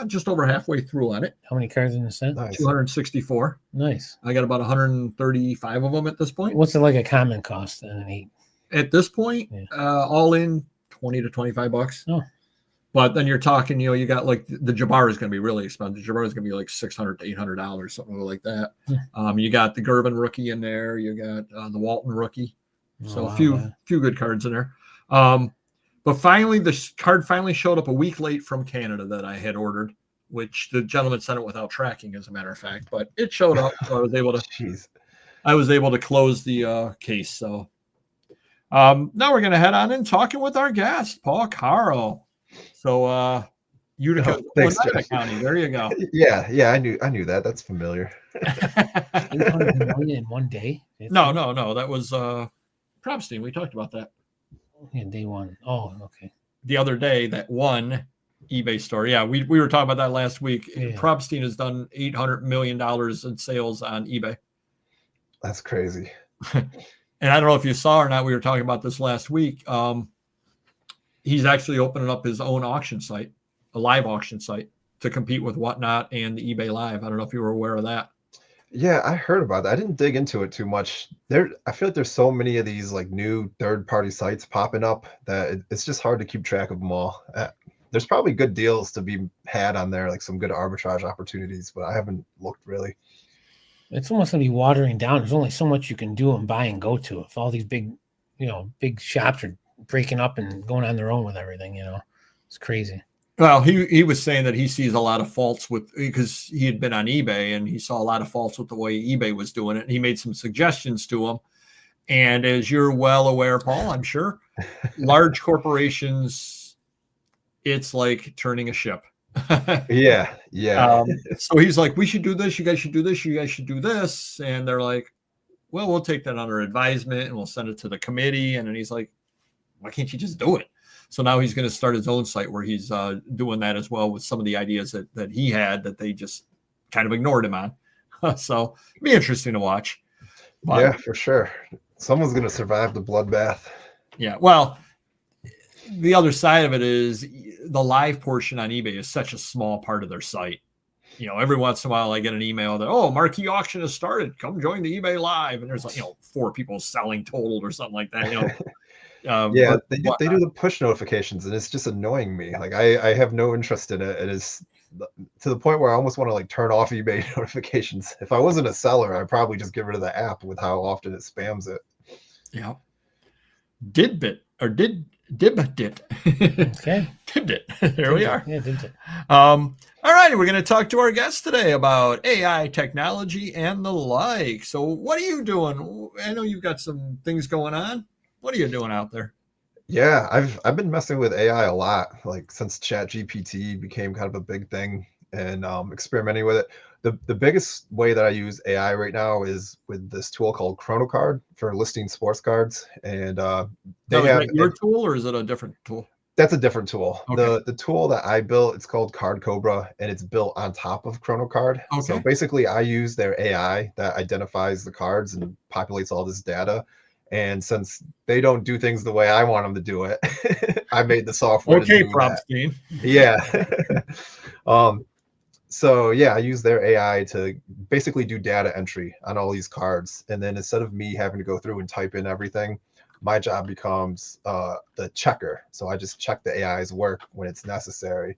just over halfway through on it. How many cards in the set? Nice. 264. Nice. I got about 135 of them at this point. What's it like a common cost in an 8? At this point, all in $20 to $25. Oh, But then you're talking, you got like the Jabbar is going to be really expensive. The Jabbar is going to be like $600 to $800, something like that. You got the Gervin rookie in there. You got the Walton rookie. So a few good cards in there. But finally, the card finally showed up a week late from Canada that I had ordered, which the gentleman sent it without tracking, as a matter of fact. But it showed up, so I was able to close the case. So now we're going to head on in talking with our guest, Paul Caro. So Utica, thanks, County. There you go. Yeah, I knew that. That's familiar. 800 million in one day? No. That was Propstein. We talked about that. Yeah, day one. Oh, okay. The other day, that one eBay store. Yeah, we were talking about that last week. Yeah. Propstein has done $800 million in sales on eBay. That's crazy. And I don't know if you saw or not, we were talking about this last week. He's actually opening up his own auction site, a live auction site, to compete with Whatnot and the eBay Live. I don't know if you were aware of that. Yeah, I heard about that. I didn't dig into it too much. I feel like there's so many of these like new third-party sites popping up that it's just hard to keep track of them all. There's probably good deals to be had on there, like some good arbitrage opportunities, but I haven't looked really. It's almost gonna be watering down. There's only so much you can do and buy and go to. If all these big shops are breaking up and going on their own with everything, it's crazy. Well, he was saying that he sees a lot of faults because he had been on eBay and he saw a lot of faults with the way eBay was doing it. And he made some suggestions to him. And as you're well aware, Paul, I'm sure, large corporations, it's like turning a ship. Yeah. So he's like, we should do this. You guys should do this. You guys should do this. And they're like, well, we'll take that under advisement and we'll send it to the committee. And then he's like, why can't you just do it? So now he's going to start his own site where he's doing that as well with some of the ideas that he had that they just kind of ignored him on. So it'd be interesting to watch. But, yeah, for sure. Someone's going to survive the bloodbath. Yeah. Well, the other side of it is the live portion on eBay is such a small part of their site. Every once in a while I get an email that, marquee auction has started. Come join the eBay Live. And there's 4 people selling totaled or something like that. Yeah, they do the push notifications, and it's just annoying me. Like I have no interest in it. It is to the point where I almost want to like turn off eBay notifications. If I wasn't a seller, I'd probably just get rid of the app with how often it spams it. Yeah. Dibit. Okay. Dibit. There we are. Yeah, Dibit. All right, we're going to talk to our guest today about AI technology and the like. So what are you doing? I know you've got some things going on. What are you doing out there? Yeah, I've been messing with AI a lot, like since ChatGPT became kind of a big thing, and experimenting with it. The biggest way that I use AI right now is with this tool called ChronoCard for listing sports cards. And is that your tool or is it a different tool? That's a different tool. Okay. The tool that I built, it's called Card Cobra, and it's built on top of ChronoCard. Okay. So basically, I use their AI that identifies the cards and populates all this data. And since they don't do things the way I want them to do it, I made the software. Okay, Propstein. Yeah. So yeah, I use their AI to basically do data entry on all these cards. And then instead of me having to go through and type in everything, my job becomes the checker. So I just check the AI's work when it's necessary.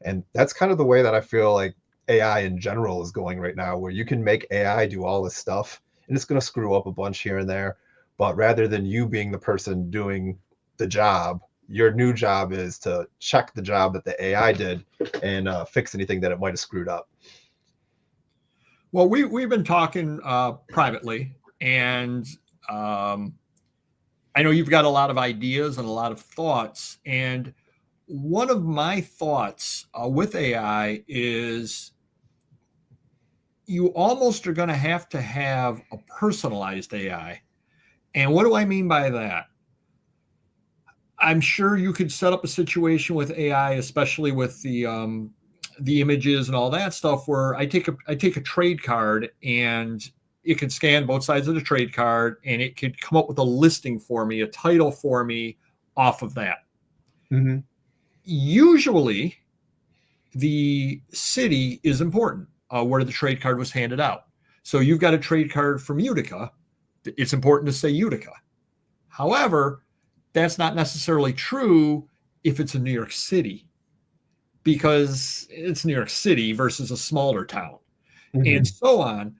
And that's kind of the way that I feel like AI in general is going right now, where you can make AI do all this stuff and it's going to screw up a bunch here and there. But rather than you being the person doing the job, your new job is to check the job that the AI did and fix anything that it might have screwed up. Well, we've been talking privately, and I know you've got a lot of ideas and a lot of thoughts. And one of my thoughts with AI is you almost are going to have a personalized AI. And what do I mean by that? I'm sure you could set up a situation with AI, especially with the images and all that stuff, where I take a trade card and it could scan both sides of the trade card and it could come up with a listing for me, a title for me off of that. Mm-hmm. Usually, the city is important where the trade card was handed out. So you've got a trade card from Utica. It's important to say Utica. However, that's not necessarily true if it's in New York City because it's New York City versus a smaller town, Mhm. and so on.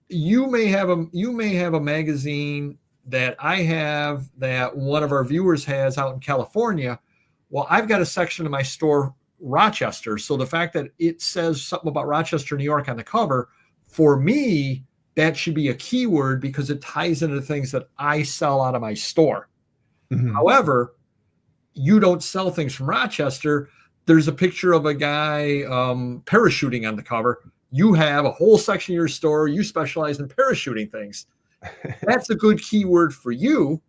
You may have a magazine that I have that one of our viewers has out in California. Well, I've got a section of my store, Rochester. So the fact that it says something about Rochester, New York on the cover, for me, that should be a keyword because it ties into things that I sell out of my store. Mhm. However, you don't sell things from Rochester. There's a picture of a guy parachuting on the cover. You have a whole section of your store. You specialize in parachuting things. That's a good keyword for you.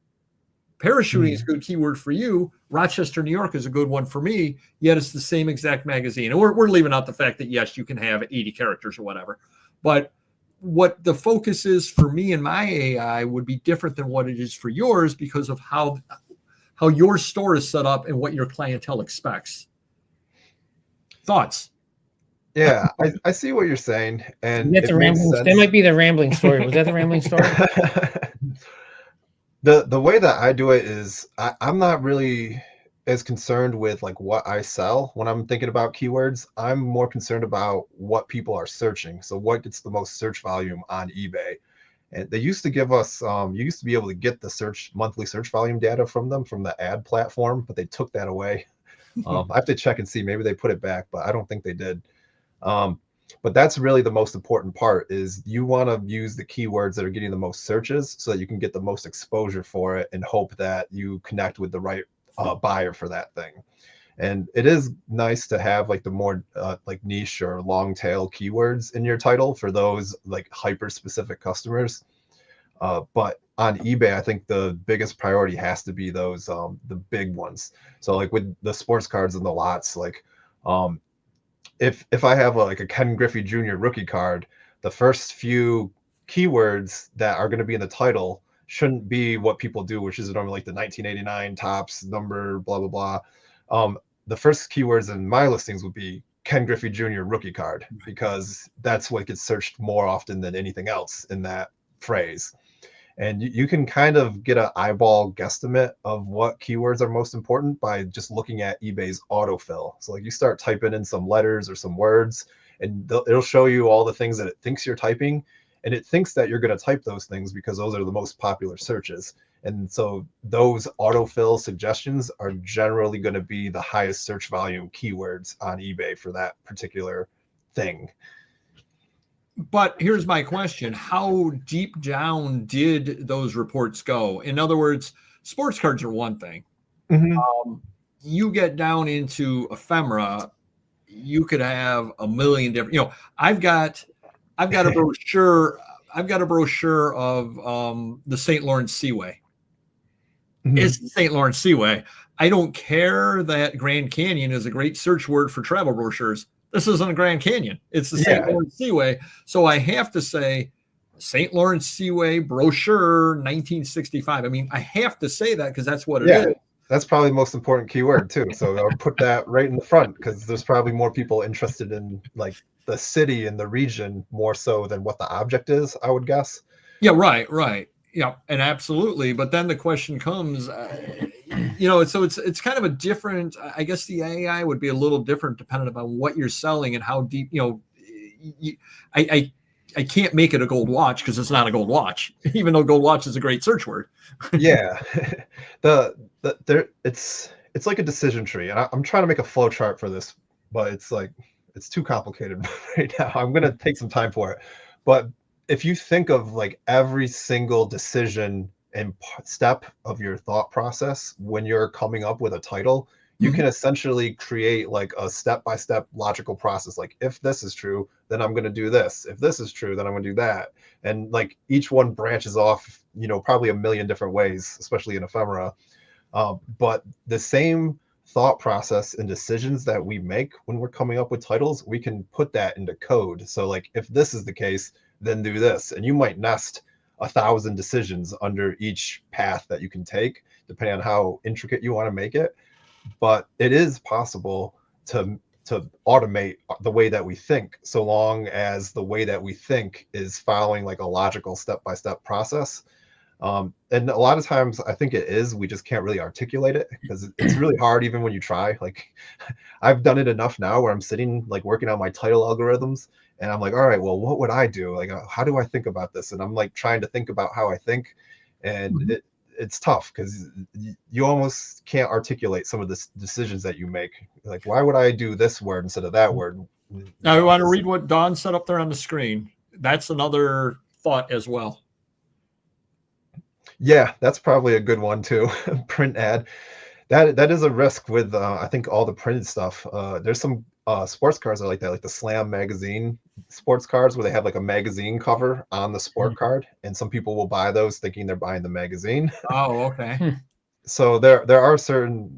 Parachuting is a good keyword for you. Rochester, New York is a good one for me, yet it's the same exact magazine. And we're leaving out the fact that, yes, you can have 80 characters or whatever. But what the focus is for me and my AI would be different than what it is for yours because of how your store is set up and what your clientele expects. Thoughts? Yeah, I see what you're saying, and That's it makes sense. That might be the rambling story. Was that the rambling story? The way that I do it is I'm not really as concerned with like what I sell when I'm thinking about keywords. I'm more concerned about what people are searching. So what gets the most search volume on eBay. And they used to give us, you used to be able to get the monthly search volume data from them from the ad platform, but they took that away. I have to check and see, maybe they put it back, but I don't think they did. But that's really the most important part is you want to use the keywords that are getting the most searches so that you can get the most exposure for it and hope that you connect with the right buyer for that thing. And it is nice to have like the more like niche or long tail keywords in your title for those like hyper specific customers. But on eBay, I think the biggest priority has to be those the big ones. So like with the sports cards and the lots, like if I have like a Ken Griffey Jr. rookie card, the first few keywords that are going to be in the title shouldn't be what people do, which is normally like the 1989 tops number, blah blah blah. The first keywords in my listings would be Ken Griffey Jr. rookie card because that's what gets searched more often than anything else in that phrase. And you can kind of get an eyeball guesstimate of what keywords are most important by just looking at eBay's autofill. So like you start typing in some letters or some words, and it'll show you all the things that it thinks you're typing, and it thinks that you're going to type those things because those are the most popular searches. And so those autofill suggestions are generally going to be the highest search volume keywords on eBay for that particular thing. But here's my question. How deep down did those reports go? In other words, sports cards are one thing. You get down into ephemera, you could have a million different, I've got a brochure. I've got a brochure of the St. Lawrence Seaway. It's the St. Lawrence Seaway. I don't care that Grand Canyon is a great search word for travel brochures. This isn't a Grand Canyon. It's the St. Lawrence Seaway. So I have to say St. Lawrence Seaway brochure 1965. I mean, I have to say that because that's what it is. That's probably the most important keyword too. So I'll put that right in the front because there's probably more people interested in like the city and the region more so than what the object is, I would guess. Yeah, right. Yeah, and absolutely. But then the question comes, so it's kind of a different. I guess the AI would be a little different depending upon what you're selling and how deep. I can't make it a gold watch because it's not a gold watch, even though gold watch is a great search word. Yeah, it's like a decision tree, and I'm trying to make a flow chart for this, but it's too complicated right now. I'm gonna take some time for it, but if you think of like every single decision and step of your thought process when you're coming up with a title, you can essentially create like a step-by-step logical process. Like if this is true, then I'm going to do this. If this is true, then I'm going to do that. And like each one branches off, probably a million different ways, especially in ephemera. But the same thought process and decisions that we make when we're coming up with titles, we can put that into code. So like if this is the case, then do this. And you might nest 1,000 decisions under each path that you can take, depending on how intricate you want to make it. But it is possible to automate the way that we think, so long as the way that we think is following like a logical step-by-step process. And a lot of times I think it is, we just can't really articulate it because it's really hard even when you try. Like I've done it enough now where I'm sitting like working on my title algorithms and I'm like, all right, well, what would I do? Like, how do I think about this? And I'm like trying to think about how I think. And it's tough because you almost can't articulate some of the decisions that you make. Like, why would I do this word instead of that word? Now, we want to read what Don set up there on the screen. That's another thought as well. Yeah, that's probably a good one too. Print ad. That is a risk with I think all the printed stuff. There's some sports cars that are like that, like the Slam magazine sports cards where they have like a magazine cover on the sport card, and some people will buy those thinking they're buying the magazine. Oh, okay. So there are certain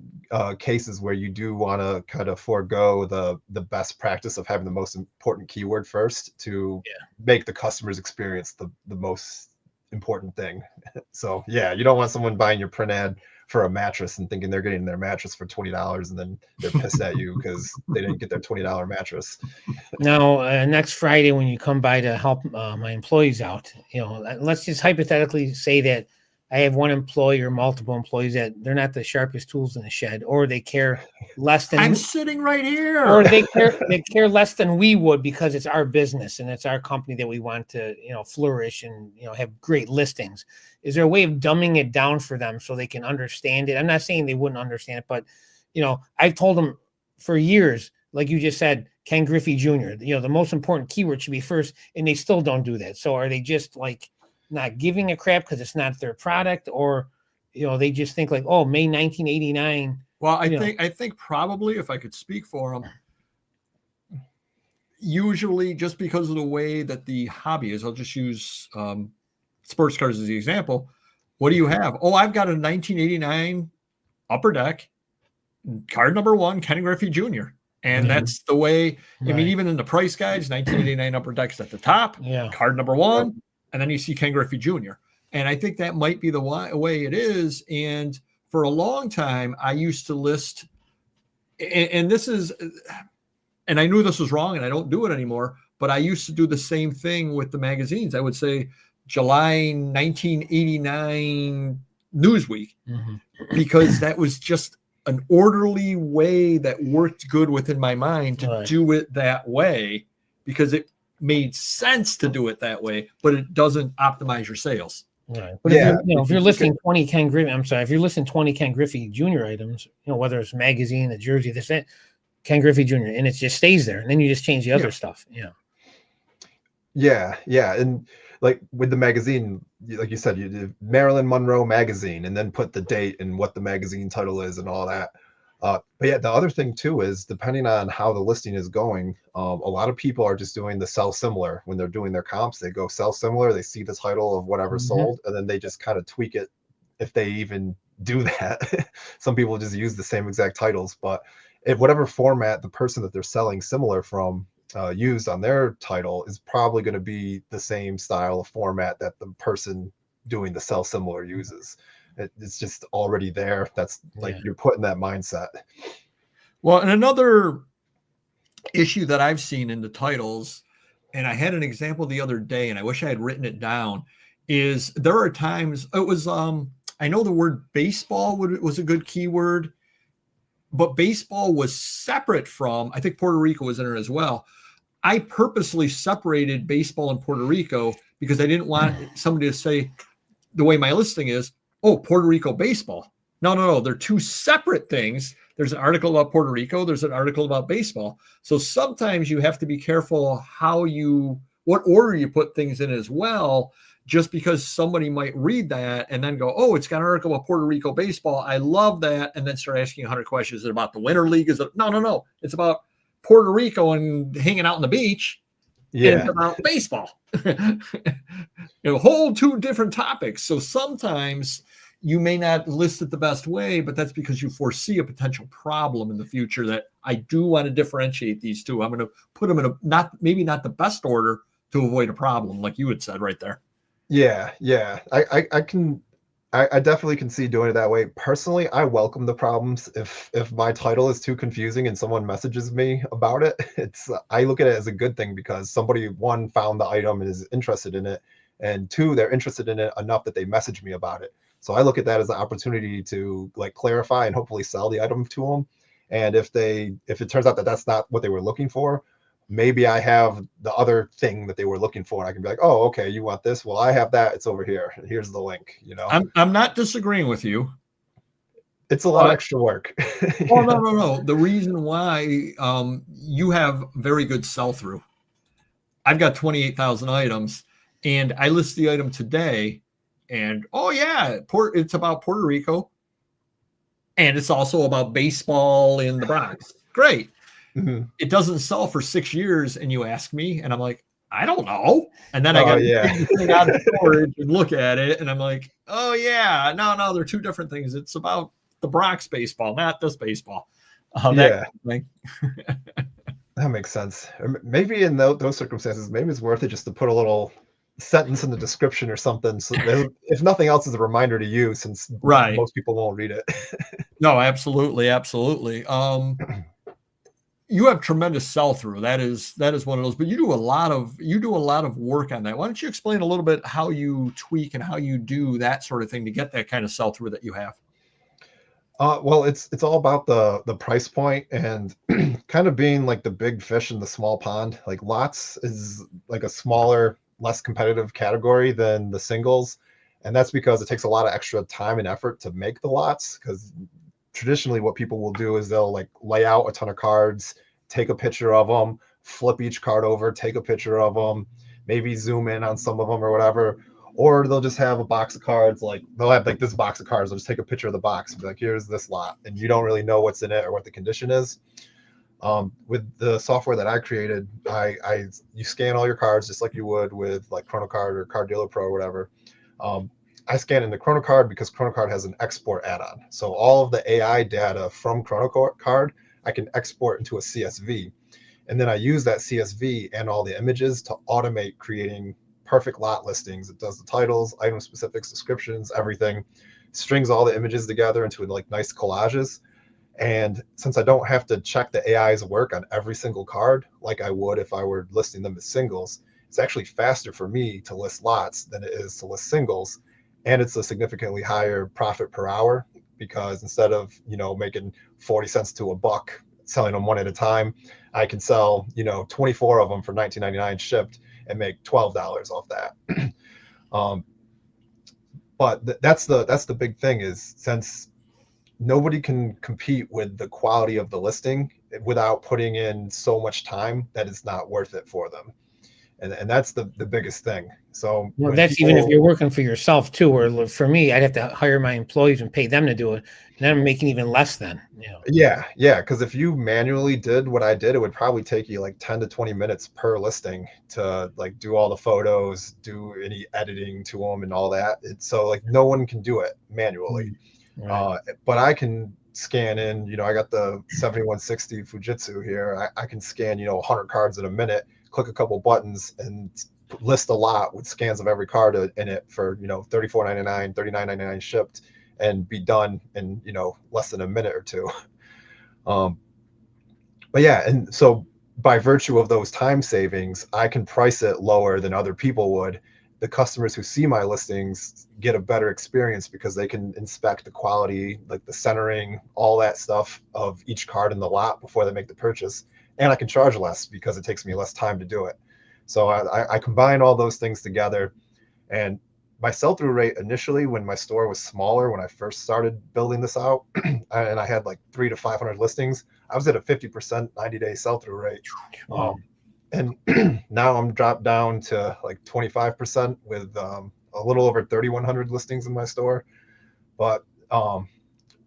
cases where you do want to kind of forego the best practice of having the most important keyword first to make the customer's experience the most important thing. So yeah, you don't want someone buying your print ad for a mattress and thinking they're getting their mattress for $20 and then they're pissed at you because they didn't get their $20 mattress. Now, next Friday when you come by to help my employees out, let's just hypothetically say that I have one employee or multiple employees that they're not the sharpest tools in the shed, or they care less than I'm sitting right here, or they care less than we would because it's our business and it's our company that we want to, flourish and, have great listings. Is there a way of dumbing it down for them so they can understand it? I'm not saying they wouldn't understand it, but, I've told them for years, like you just said, Ken Griffey Jr., the most important keyword should be first, and they still don't do that. So are they just like not giving a crap because it's not their product, or they just think like, oh, May 1989. Well, I think probably, if I could speak for them, usually just because of the way that the hobby is, I'll just use sports cars as the example. What do you have? Oh, I've got a 1989 Upper Deck, card number 1, Ken Griffey Jr. And that's the way, I mean, even in the price guides, 1989 Upper Deck's at the top, card number 1. And then you see Ken Griffey Jr. And I think that might be the way it is. And for a long time, I used to list, and this is, and I knew this was wrong and I don't do it anymore, but I used to do the same thing with the magazines. I would say July 1989 Newsweek, because that was just an orderly way that worked good within my mind to do it that way, because it made sense to do it that way, but it doesn't optimize your sales. Right. But if you're listing 20 Ken Griffey, if you're listing 20 Ken Griffey Jr. items, whether it's magazine, a jersey, this, that, Ken Griffey Jr., and it just stays there, and then you just change the other stuff. Yeah. And like with the magazine, like you said, you did Marilyn Monroe magazine, and then put the date and what the magazine title is and all that. But yeah, the other thing too is depending on how the listing is going, a lot of people are just doing the sell similar when they're doing their comps. They go sell similar, they see the title of whatever sold, and then they just kind of tweak it if they even do that. Some people just use the same exact titles, but if whatever format the person that they're selling similar from used on their title is probably going to be the same style of format that the person doing the sell similar uses. It's just already there. That's like you're putting that mindset. Well, and another issue that I've seen in the titles, and I had an example the other day, and I wish I had written it down, is there are times it was I know the word baseball was a good keyword, but baseball was separate from, I think Puerto Rico was in it as well. I purposely separated baseball and Puerto Rico because I didn't want somebody to say, the way my listing is, oh, Puerto Rico baseball. No. They're two separate things. There's an article about Puerto Rico. There's an article about baseball. So sometimes you have to be careful what order you put things in as well, just because somebody might read that and then go, oh, it's got an article about Puerto Rico baseball. I love that. And then start asking 100 questions. Is it about the Winter League? Is it? No. It's about Puerto Rico and hanging out on the beach. Yeah. And it's about baseball. Whole two different topics. So sometimes you may not list it the best way, but that's because you foresee a potential problem in the future that I do want to differentiate these two. I'm going to put them in maybe not the best order to avoid a problem, like you had said right there. Yeah. I definitely can see doing it that way. Personally, I welcome the problems. If my title is too confusing and someone messages me about it, I look at it as a good thing because somebody found the item and is interested in it, and 2, they're interested in it enough that they message me about it. So I look at that as an opportunity to like clarify and hopefully sell the item to them. And if it turns out that that's not what they were looking for, maybe I have the other thing that they were looking for, and I can be like, oh, okay, you want this? Well, I have that. It's over here. Here's the link. I'm not disagreeing with you. It's a lot of extra work. Oh, no. The reason why you have very good sell-through. I've got 28,000 items, and I list the item today, and it's about Puerto Rico, and it's also about baseball in the Bronx. Great. Mm-hmm. It doesn't sell for 6 years, and you ask me, and I'm like, I don't know. And then I got to take the thing out of storage and look at it, and I'm like, oh yeah, no, they're 2 different things. It's about the Bronx baseball, not this baseball. That makes sense. Maybe in those circumstances, maybe it's worth it just to put a little sentence in the description or something. So if nothing else, is a reminder to you, since most people won't read it. No, absolutely. You have tremendous sell-through. That is one of those, but you do a lot of work on that. Why don't you explain a little bit how you tweak and how you do that sort of thing to get that kind of sell-through that you have? Well, it's all about the price point and kind of being like the big fish in the small pond. Like lots is like a smaller, less competitive category than the singles. And that's because it takes a lot of extra time and effort to make the lots, because traditionally what people will do is they'll like lay out a ton of cards, take a picture of them, flip each card over, take a picture of them, maybe zoom in on some of them or whatever. Or they'll just have a box of cards, like they'll have like this box of cards, they'll just take a picture of the box and be like, here's this lot. And you don't really know what's in it or what the condition is. With the software that I created, you scan all your cards just like you would with like ChronoCard or Card Dealer Pro or whatever. I scan into ChronoCard because ChronoCard has an export add-on. So all of the AI data from ChronoCard, I can export into a CSV. And then I use that CSV and all the images to automate creating perfect lot listings. It does the titles, item specifics, descriptions, everything, strings all the images together into like nice collages. And since I don't have to check the AI's work on every single card like I would if I were listing them as singles, it's actually faster for me to list lots than it is to list singles. And it's a significantly higher profit per hour, because instead of, making 40 cents to $1 selling them one at a time, I can sell, 24 of them for $19.99 shipped and make $12 off that. But that's the big thing, is since nobody can compete with the quality of the listing without putting in so much time that it's not worth it for them. And that's the biggest thing. So that's even if you're working for yourself too, or for me, I'd have to hire my employees and pay them to do it. And I'm making even less then. Yeah. Because if you manually did what I did, it would probably take you like 10 to 20 minutes per listing to like do all the photos, do any editing to them and all that. So like no one can do it manually. Right. But I can scan in, I got the 7160 Fujitsu here. I can scan, 100 cards in a minute, click a couple buttons and list a lot with scans of every card in it for, $34.99, $39.99 shipped, and be done in, less than a minute or two. But yeah, and so by virtue of those time savings, I can price it lower than other people would. The customers who see my listings get a better experience because they can inspect the quality, like the centering, all that stuff of each card in the lot before they make the purchase. And I can charge less because it takes me less time to do it. So I combine all those things together. And my sell-through rate initially, when my store was smaller, when I first started building this out, and I had like 300 to 500 listings, I was at a 50% 90-day sell-through rate. And now I'm dropped down to like 25% with a little over 3,100 listings in my store. But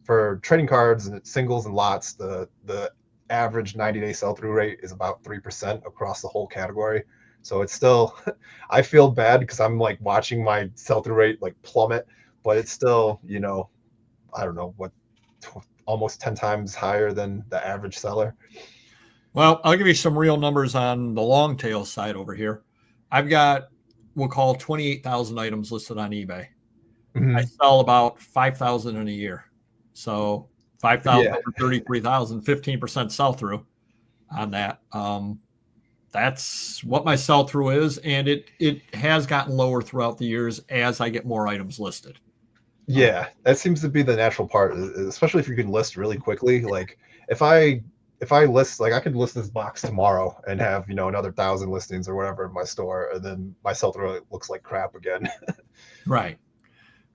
for trading cards and singles and lots, the average 90-day sell-through rate is about 3% across the whole category. So it's still, I feel bad because I'm like watching my sell-through rate like plummet, but it's still, I don't know what, almost 10 times higher than the average seller. Well, I'll give you some real numbers on the long tail side over here. I've got, we'll call 28,000 items listed on eBay. Mm-hmm. I sell about 5,000 in a year. So 5,000 over 33,000, 15% sell through on that. that's what my sell through is, and it has gotten lower throughout the years as I get more items listed. Yeah, that seems to be the natural part, especially if you can list really quickly. Like if I list, like I could list this box tomorrow and have, you know, another 1,000 listings or whatever in my store, and then my sell through looks like crap again. Right.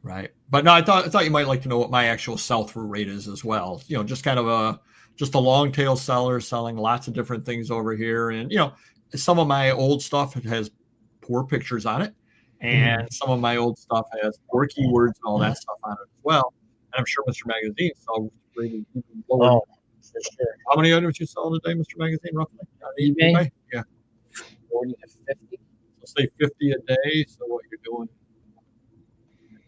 Right. But no, I thought you might like to know what my actual sell through rate is as well. You know, just kind of a long tail seller selling lots of different things over here. And, you know, some of my old stuff has poor pictures on it. And some of my old stuff has poor keywords and all that stuff on it as well. And I'm sure Mr. Magazine sells rated even lower. Oh, for sure. How many items you sell today, Mr. Magazine, roughly? eBay? Yeah. 40 to 50. So say 50 a day. So what you're doing,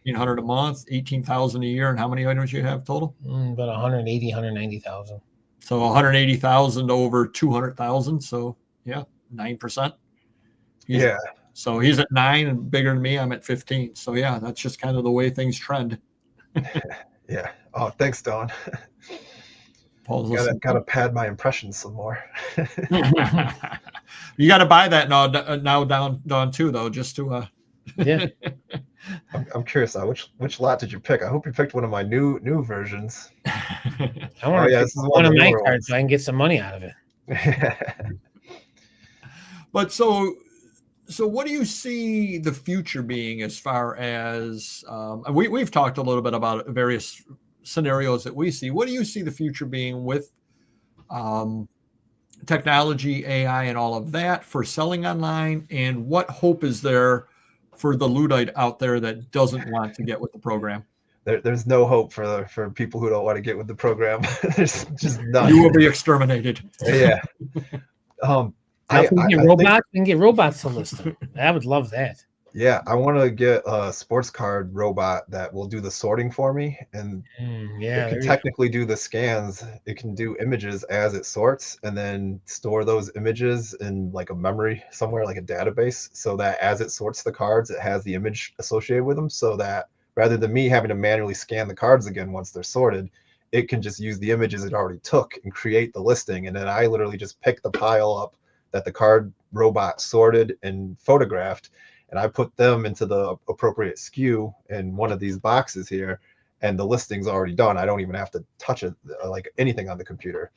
1,500 a month, 18,000 a year, and how many items you have total? About 180, 190,000. So 180,000 over 200,000. So yeah, 9%. Yeah. So he's at 9 and bigger than me. I'm at 15. So yeah, that's just kind of the way things trend. Yeah. Oh, thanks, Don. Paul's gotta pad my impressions some more. You got to buy that now down too, though, just to yeah. I'm curious now, which lot did you pick? I hope you picked one of my new versions. I want to pick one of my cards so I can get some money out of it. But so what do you see the future being as far as we've talked a little bit about various scenarios that we see. What do you see the future being with technology, AI, and all of that for selling online? And what hope is there for the Luddite out there that doesn't want to get with the program? There's no hope for people who don't want to get with the program. There's just none. You will be exterminated. Yeah. We can get robots to list them. I would love that. Yeah, I want to get a sports card robot that will do the sorting for me, and it can technically do the scans. It can do images as it sorts, and then store those images in like a memory somewhere, like a database, so that as it sorts the cards, it has the image associated with them, so that rather than me having to manually scan the cards again once they're sorted, it can just use the images it already took and create the listing, and then I literally just pick the pile up that the card robot sorted and photographed, and I put them into the appropriate SKU in one of these boxes here, and the listing's already done. I don't even have to touch it, like anything on the computer.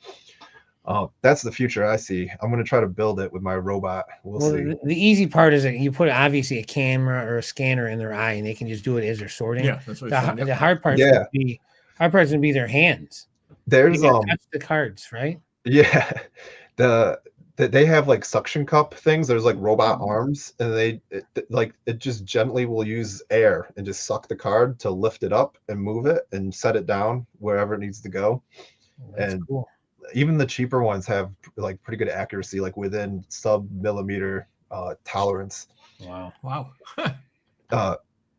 That's the future I see. I'm going to try to build it with my robot. We'll see. The easy part is that you put obviously a camera or a scanner in their eye, and they can just do it as they're sorting. Yeah, that's what the hard part is going to be their hands. There's touch the cards, right? Yeah, they have like suction cup things. There's like robot arms, and it just gently will use air and just suck the card to lift it up and move it and set it down wherever it needs to go. That's cool. Even the cheaper ones have like pretty good accuracy, like within sub-millimeter tolerance. Wow.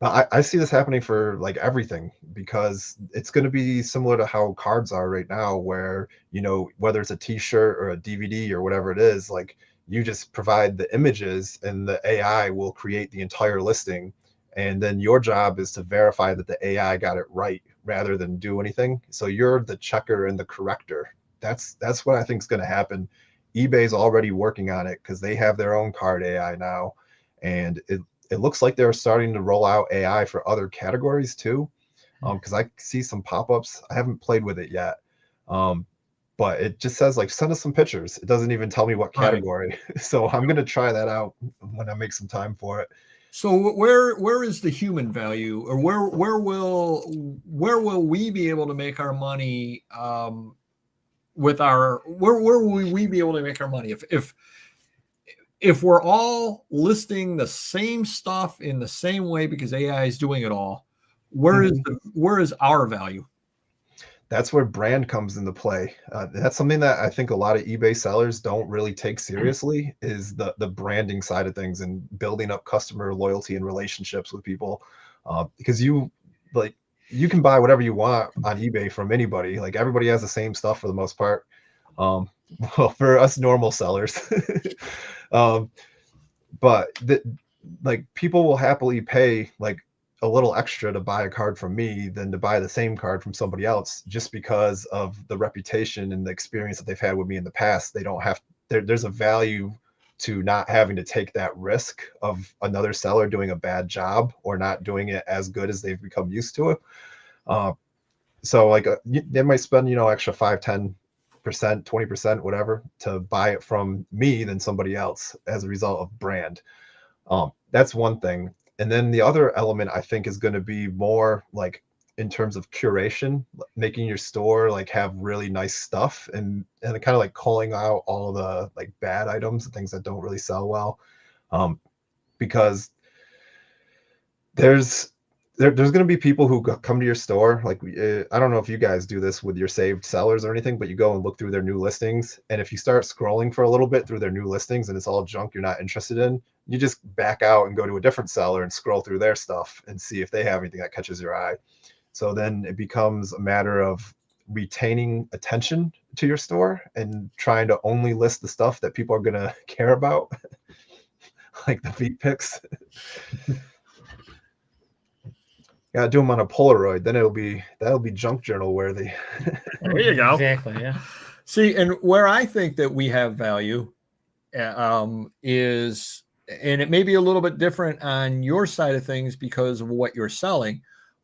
I see this happening for like everything, because it's going to be similar to how cards are right now, where, you know, whether it's a t-shirt or a DVD or whatever it is, like you just provide the images and the AI will create the entire listing. And then your job is to verify that the AI got it right rather than do anything. So you're the checker and the corrector. That's what I think is going to happen. eBay's already working on it because they have their own card AI now. And it looks like they're starting to roll out AI for other categories too. Because I see some pop-ups. I haven't played with it yet. But it just says like, send us some pictures. It doesn't even tell me what category. Right. So I'm going to try that out when I make some time for it. So where is the human value, or where will we be able to make our money with our, where will we be able to make our money if we're all listing the same stuff in the same way because AI is doing it all? Where is our value? That's where brand comes into play. That's something that I think a lot of eBay sellers don't really take seriously, is the branding side of things and building up customer loyalty and relationships with people. Because you can buy whatever you want on eBay from anybody. Like everybody has the same stuff for the most part. Well, for us normal sellers, but people will happily pay like a little extra to buy a card from me than to buy the same card from somebody else, just because of the reputation and the experience that they've had with me in the past. They don't have, there's a value to not having to take that risk of another seller doing a bad job or not doing it as good as they've become used to it. So like they might spend, extra 5-10%, 20%, whatever, to buy it from me than somebody else as a result of brand. That's one thing. And then the other element I think is going to be more like in terms of curation, making your store like have really nice stuff and kind of like calling out all the like bad items, things that don't really sell well. Because there's going to be people who come to your store. Like, I don't know if you guys do this with your saved sellers or anything, but you go and look through their new listings. And if you start scrolling for a little bit through their new listings and it's all junk you're not interested in, you just back out and go to a different seller and scroll through their stuff and see if they have anything that catches your eye. So then it becomes a matter of retaining attention to your store and trying to only list the stuff that people are going to care about, like the feet pics. Gotta do them on a Polaroid, then that'll be junk journal worthy. There you go. Exactly. Yeah. See, and where I think that we have value is, and it may be a little bit different on your side of things because of what you're selling.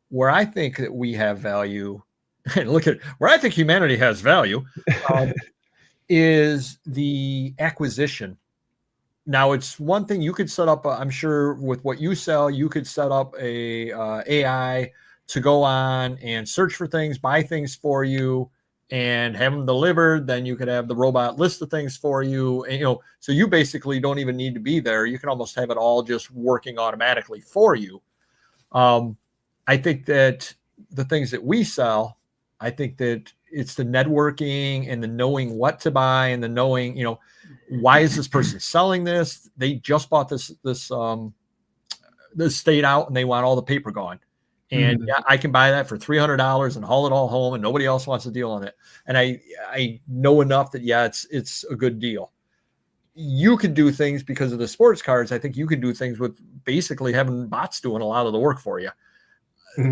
Where I think that we have value, and look at where I think humanity has value, is the acquisition. Now, it's one thing you could set up, I'm sure with what you sell, you could set up a AI to go on and search for things, buy things for you, and have them delivered. Then you could have the robot list the things for you. And, so you basically don't even need to be there. You can almost have it all just working automatically for you. I think that the things that we sell, I think that it's the networking and the knowing what to buy and the knowing, why is this person selling this? They just bought this state out and they want all the paper gone. And yeah, I can buy that for $300 and haul it all home and nobody else wants to deal on it. And I know enough that, yeah, it's a good deal. You can do things because of the sports cards. I think you can do things with basically having bots doing a lot of the work for you.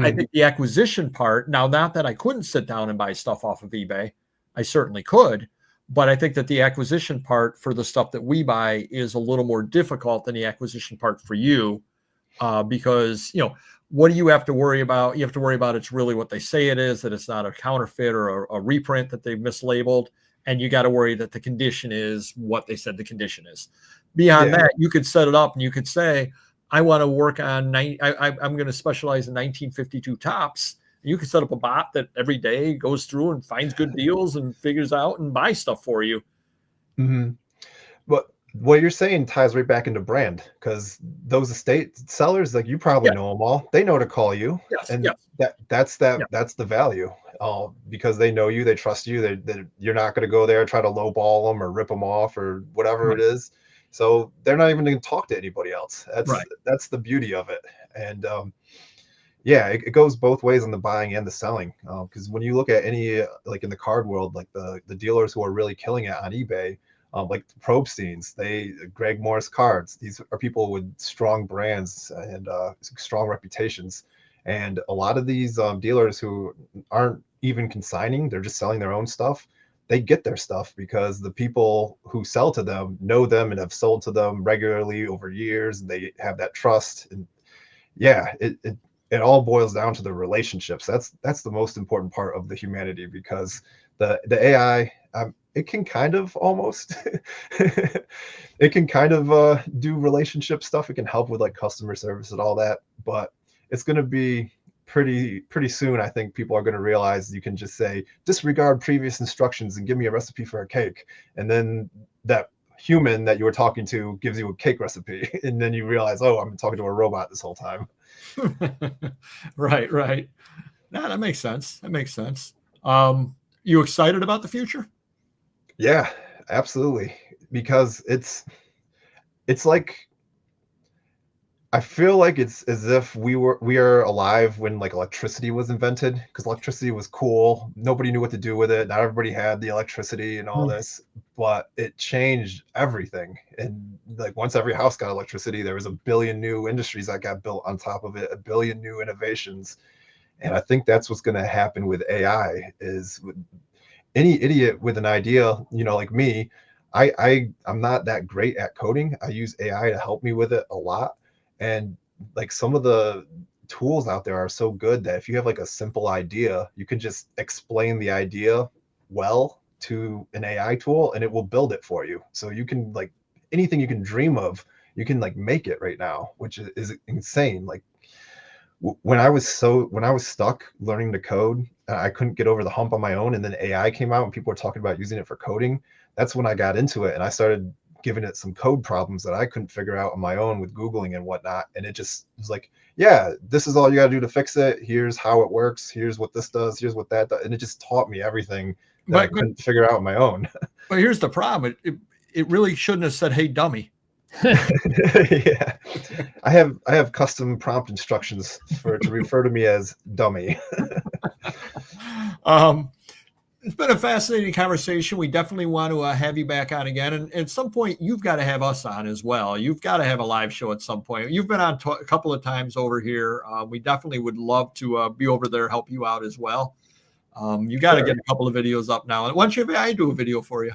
I think the acquisition part, now, not that I couldn't sit down and buy stuff off of eBay, I certainly could, but I think that the acquisition part for the stuff that we buy is a little more difficult than the acquisition part for you, because, what do you have to worry about? You have to worry about it's really what they say it is, that it's not a counterfeit or a reprint that they've mislabeled, and you got to worry that the condition is what they said the condition is. Beyond that, you could set it up and you could say, I want to work on, I'm going to specialize in 1952 tops. You can set up a bot that every day goes through and finds good deals and figures out and buys stuff for you. But what you're saying ties right back into brand, because those estate sellers, like, you probably know them all. They know to call you, and that's the value. Because they know you, they trust you. They you're not going to go there and try to lowball them or rip them off or whatever it is. So they're not even going to talk to anybody else. That's the beauty of it. And it goes both ways on the buying and the selling. Because when you look at any, like in the card world, like the dealers who are really killing it on eBay, like the Probsteins, Greg Morris Cards, these are people with strong brands and strong reputations. And a lot of these dealers who aren't even consigning, they're just selling their own stuff. They get their stuff because the people who sell to them know them and have sold to them regularly over years. They have that trust. And it all boils down to the relationships. That's the most important part of the humanity, because the AI, it can kind of almost, it can kind of do relationship stuff. It can help with like customer service and all that, but it's going to be pretty soon. I think people are going to realize you can just say, disregard previous instructions and give me a recipe for a cake. And then that human that you were talking to gives you a cake recipe. And then you realize, oh, I'm talking to a robot this whole time. Right. No, that makes sense. You excited about the future? Yeah, absolutely. Because it's like, I feel like it's as if we are alive when like electricity was invented, because electricity was cool. Nobody knew what to do with it. Not everybody had the electricity and all this, but it changed everything. And like once every house got electricity, there was a billion new industries that got built on top of it, a billion new innovations. And I think that's what's going to happen with AI is any idiot with an idea, like me, I'm not that great at coding. I use AI to help me with it a lot. And like some of the tools out there are so good that if you have like a simple idea, you can just explain the idea well to an AI tool and it will build it for you. So you can like anything you can dream of, you can like make it right now, which is insane. Like when I was stuck learning to code, I couldn't get over the hump on my own. And then AI came out and people were talking about using it for coding. That's when I got into it and I started giving it some code problems that I couldn't figure out on my own with Googling and whatnot. And it just was like, yeah, this is all you got to do to fix it. Here's how it works. Here's what this does. Here's what that does. And it just taught me everything that I couldn't figure out on my own. But here's the problem. It really shouldn't have said, "Hey, dummy." Yeah, I have custom prompt instructions for it to refer to me as dummy. It's been a fascinating conversation. We definitely want to have you back on again. And at some point, you've got to have us on as well. You've got to have a live show at some point. You've been on a couple of times over here. We definitely would love to be over there, help you out as well. You got to get a couple of videos up now. And once you have AI do a video for you.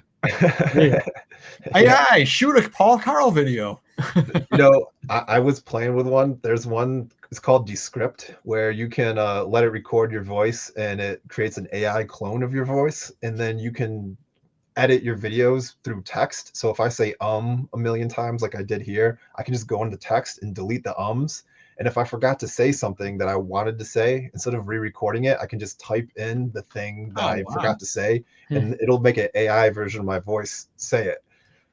AI, shoot a Paul Carl video. I was playing with one. There's one, it's called Descript, where you can let it record your voice and it creates an AI clone of your voice. And then you can edit your videos through text. So if I say a million times like I did here, I can just go into text and delete the ums. And if I forgot to say something that I wanted to say, instead of re-recording it, I can just type in the thing that I forgot to say, and it'll make an AI version of my voice say it.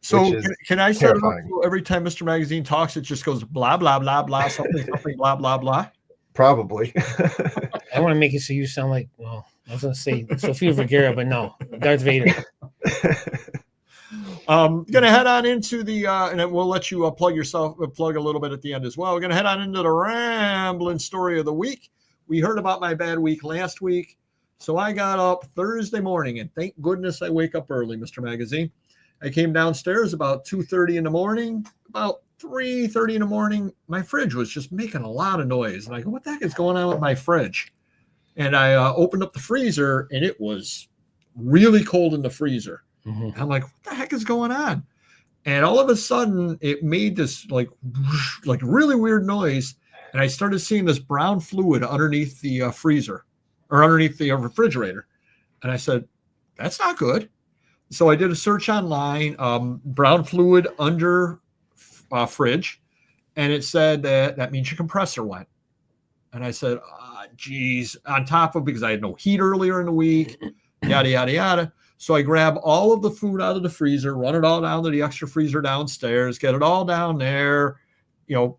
So can I start it off every time Mr. Magazine talks, it just goes blah, blah, blah, blah, something, something, blah, blah, blah? Probably. I want to make it so you sound like, well, I was going to say Sofia Vergara, but no, Darth Vader. Going to head on into the, and then we'll let you plug a little bit at the end as well. We're going to head on into the rambling story of the week. We heard about my bad week last week. So I got up Thursday morning, and thank goodness I wake up early, Mr. Magazine. I came downstairs about 2:30 in the morning. About 3:30 in the morning, my fridge was just making a lot of noise. And I go, what the heck is going on with my fridge? And I opened up the freezer, and it was really cold in the freezer. Mm-hmm. I'm like, what the heck is going on? And all of a sudden, it made this like really weird noise. And I started seeing this brown fluid underneath the freezer or underneath the refrigerator. And I said, that's not good. So I did a search online, brown fluid under fridge. And it said that means your compressor went. And I said, geez, on top of, because I had no heat earlier in the week, yada, yada, yada. So I grab all of the food out of the freezer, run it all down to the extra freezer downstairs, get it all down there,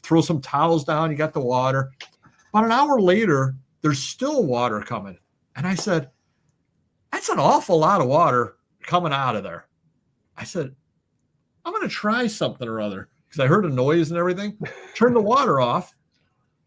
throw some towels down, you got the water. About an hour later, there's still water coming. And I said, that's an awful lot of water coming out of there. I said, I'm going to try something or other, because I heard a noise and everything. Turn the water off.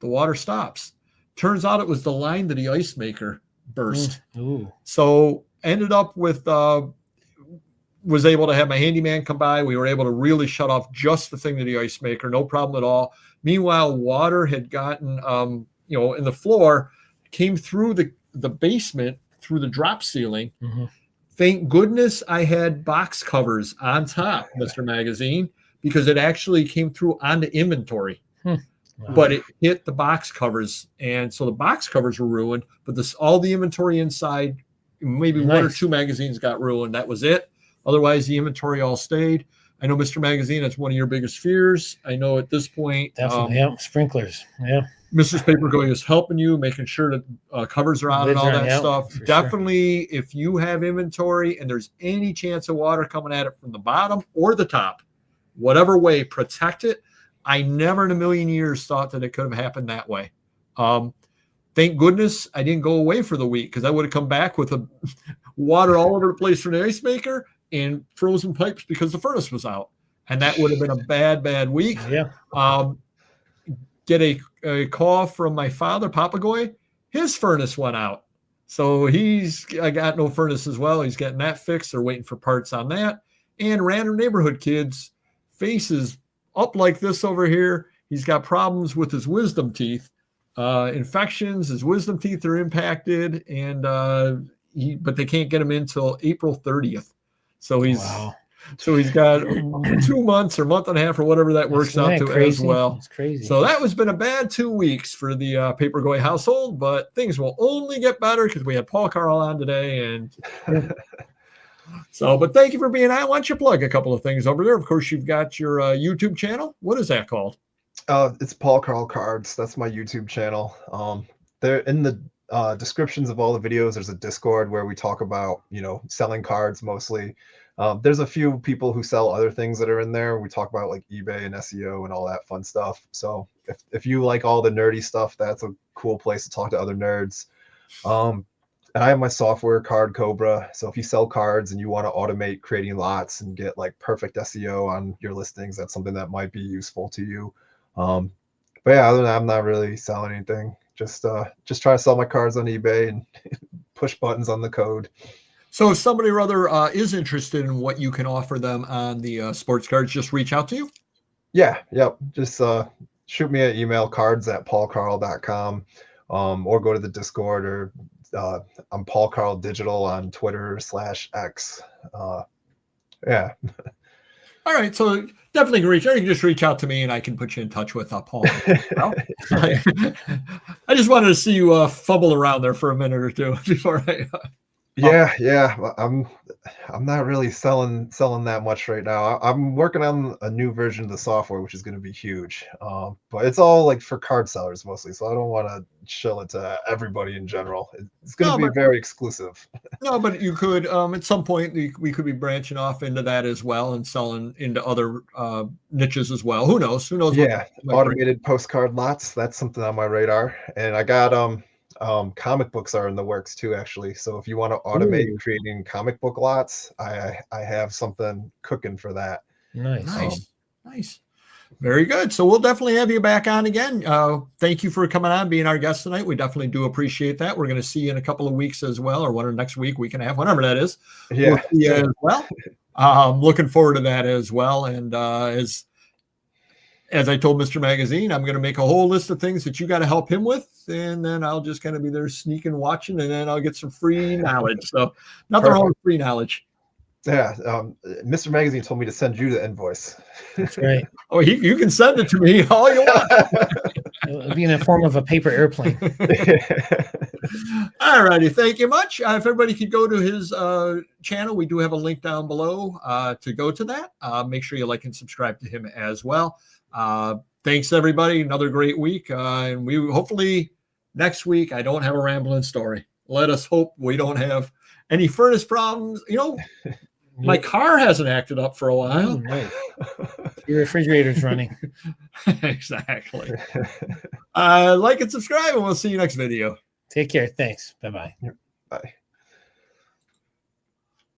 The water stops. Turns out it was the line to the ice maker burst. Ooh. So ended up with, was able to have my handyman come by. We were able to really shut off just the thing to the ice maker. No problem at all. Meanwhile, water had gotten, in the floor, came through the basement, through the drop ceiling. Mm-hmm. Thank goodness I had box covers on top, Mr. Magazine, because it actually came through onto inventory. Wow. But it hit the box covers. And so the box covers were ruined, but all the inventory inside, maybe one or two magazines got ruined. That was it. Otherwise, the inventory all stayed. I know, Mr. Magazine, that's one of your biggest fears. I know at this point. Definitely, sprinklers. Yeah. Mrs. Papergoy is helping you, making sure that covers are on and all that stuff. Definitely, if you have inventory and there's any chance of water coming at it from the bottom or the top, whatever way, protect it. I never in a million years thought that it could have happened that way. Thank goodness I didn't go away for the week, because I would have come back with water all over the place from the ice maker and frozen pipes because the furnace was out. And that would have been a bad, bad week. Yeah. Get a call from my father, Papagoy. His furnace went out. So I got no furnace as well. He's getting that fixed. They're waiting for parts on that. And random neighborhood kids, faces up like this over here. He's got problems with his wisdom teeth, infections. His wisdom teeth are impacted, and but they can't get him in till April 30th. So So he's got 2 months or month and a half or whatever that works out to as well. It's crazy. So that has been a bad 2 weeks for the Papergoy household, but things will only get better because we had Paul Carl on today. And so, but thank you for being on. Why don't you plug a couple of things over there? Of course, you've got your YouTube channel. What is that called? It's Paul Carl Cards. That's my YouTube channel. There in the descriptions of all the videos, there's a Discord where we talk about, selling cards mostly. There's a few people who sell other things that are in there. We talk about like eBay and SEO and all that fun stuff. So if you like all the nerdy stuff, that's a cool place to talk to other nerds. And I have my software, Card Cobra. So if you sell cards and you want to automate creating lots and get like perfect SEO on your listings, that's something that might be useful to you. But yeah, other than that, I'm not really selling anything. Just try to sell my cards on eBay and push buttons on the code. So if somebody or other is interested in what you can offer them on the sports cards, just reach out to you? Yeah, yep. Just shoot me an email, cards@paulcarl.com, or go to the Discord, or I'm Paul Carl Digital on Twitter/X. Yeah. All right, so definitely you can just reach out to me and I can put you in touch with Paul. I just wanted to see you fumble around there for a minute or two before I. Yeah. I'm not really selling that much right now. I'm working on a new version of the software, which is going to be huge. But it's all like for card sellers mostly, so I don't want to shill it to everybody in general. It's going to be very exclusive. No, but you could at some point we could be branching off into that as well and selling into other niches as well. Who knows? Yeah, automated postcard lots. That's something on my radar, and I got comic books are in the works too, actually. So if you want to automate creating comic book lots, I have something cooking for that. Nice. Very good. So we'll definitely have you back on again. Thank you for coming on, being our guest tonight. We definitely do appreciate that. We're going to see you in a couple of weeks as well, or next week, week and a half, whatever that is. Yeah. We'll see you as well. Looking forward to that as well. And as I told Mr. Magazine, I'm going to make a whole list of things that you got to help him with. And then I'll just kind of be there sneaking, watching, and then I'll get some free knowledge. So nothing wrong with free knowledge. Yeah. Mr. Magazine told me to send you the invoice. That's right. Oh, you can send it to me all you want. It'll be in the form of a paper airplane. All righty. Thank you much. If everybody could go to his channel, we do have a link down below to go to that. Make sure you like and subscribe to him as well. Thanks, everybody. Another great week. And we hopefully next week, I don't have a rambling story. Let us hope we don't have any furnace problems. My car hasn't acted up for a while. Oh, nice. Your refrigerator's running. Exactly. Like and subscribe, and we'll see you next video. Take care. Thanks. Bye-bye. Bye.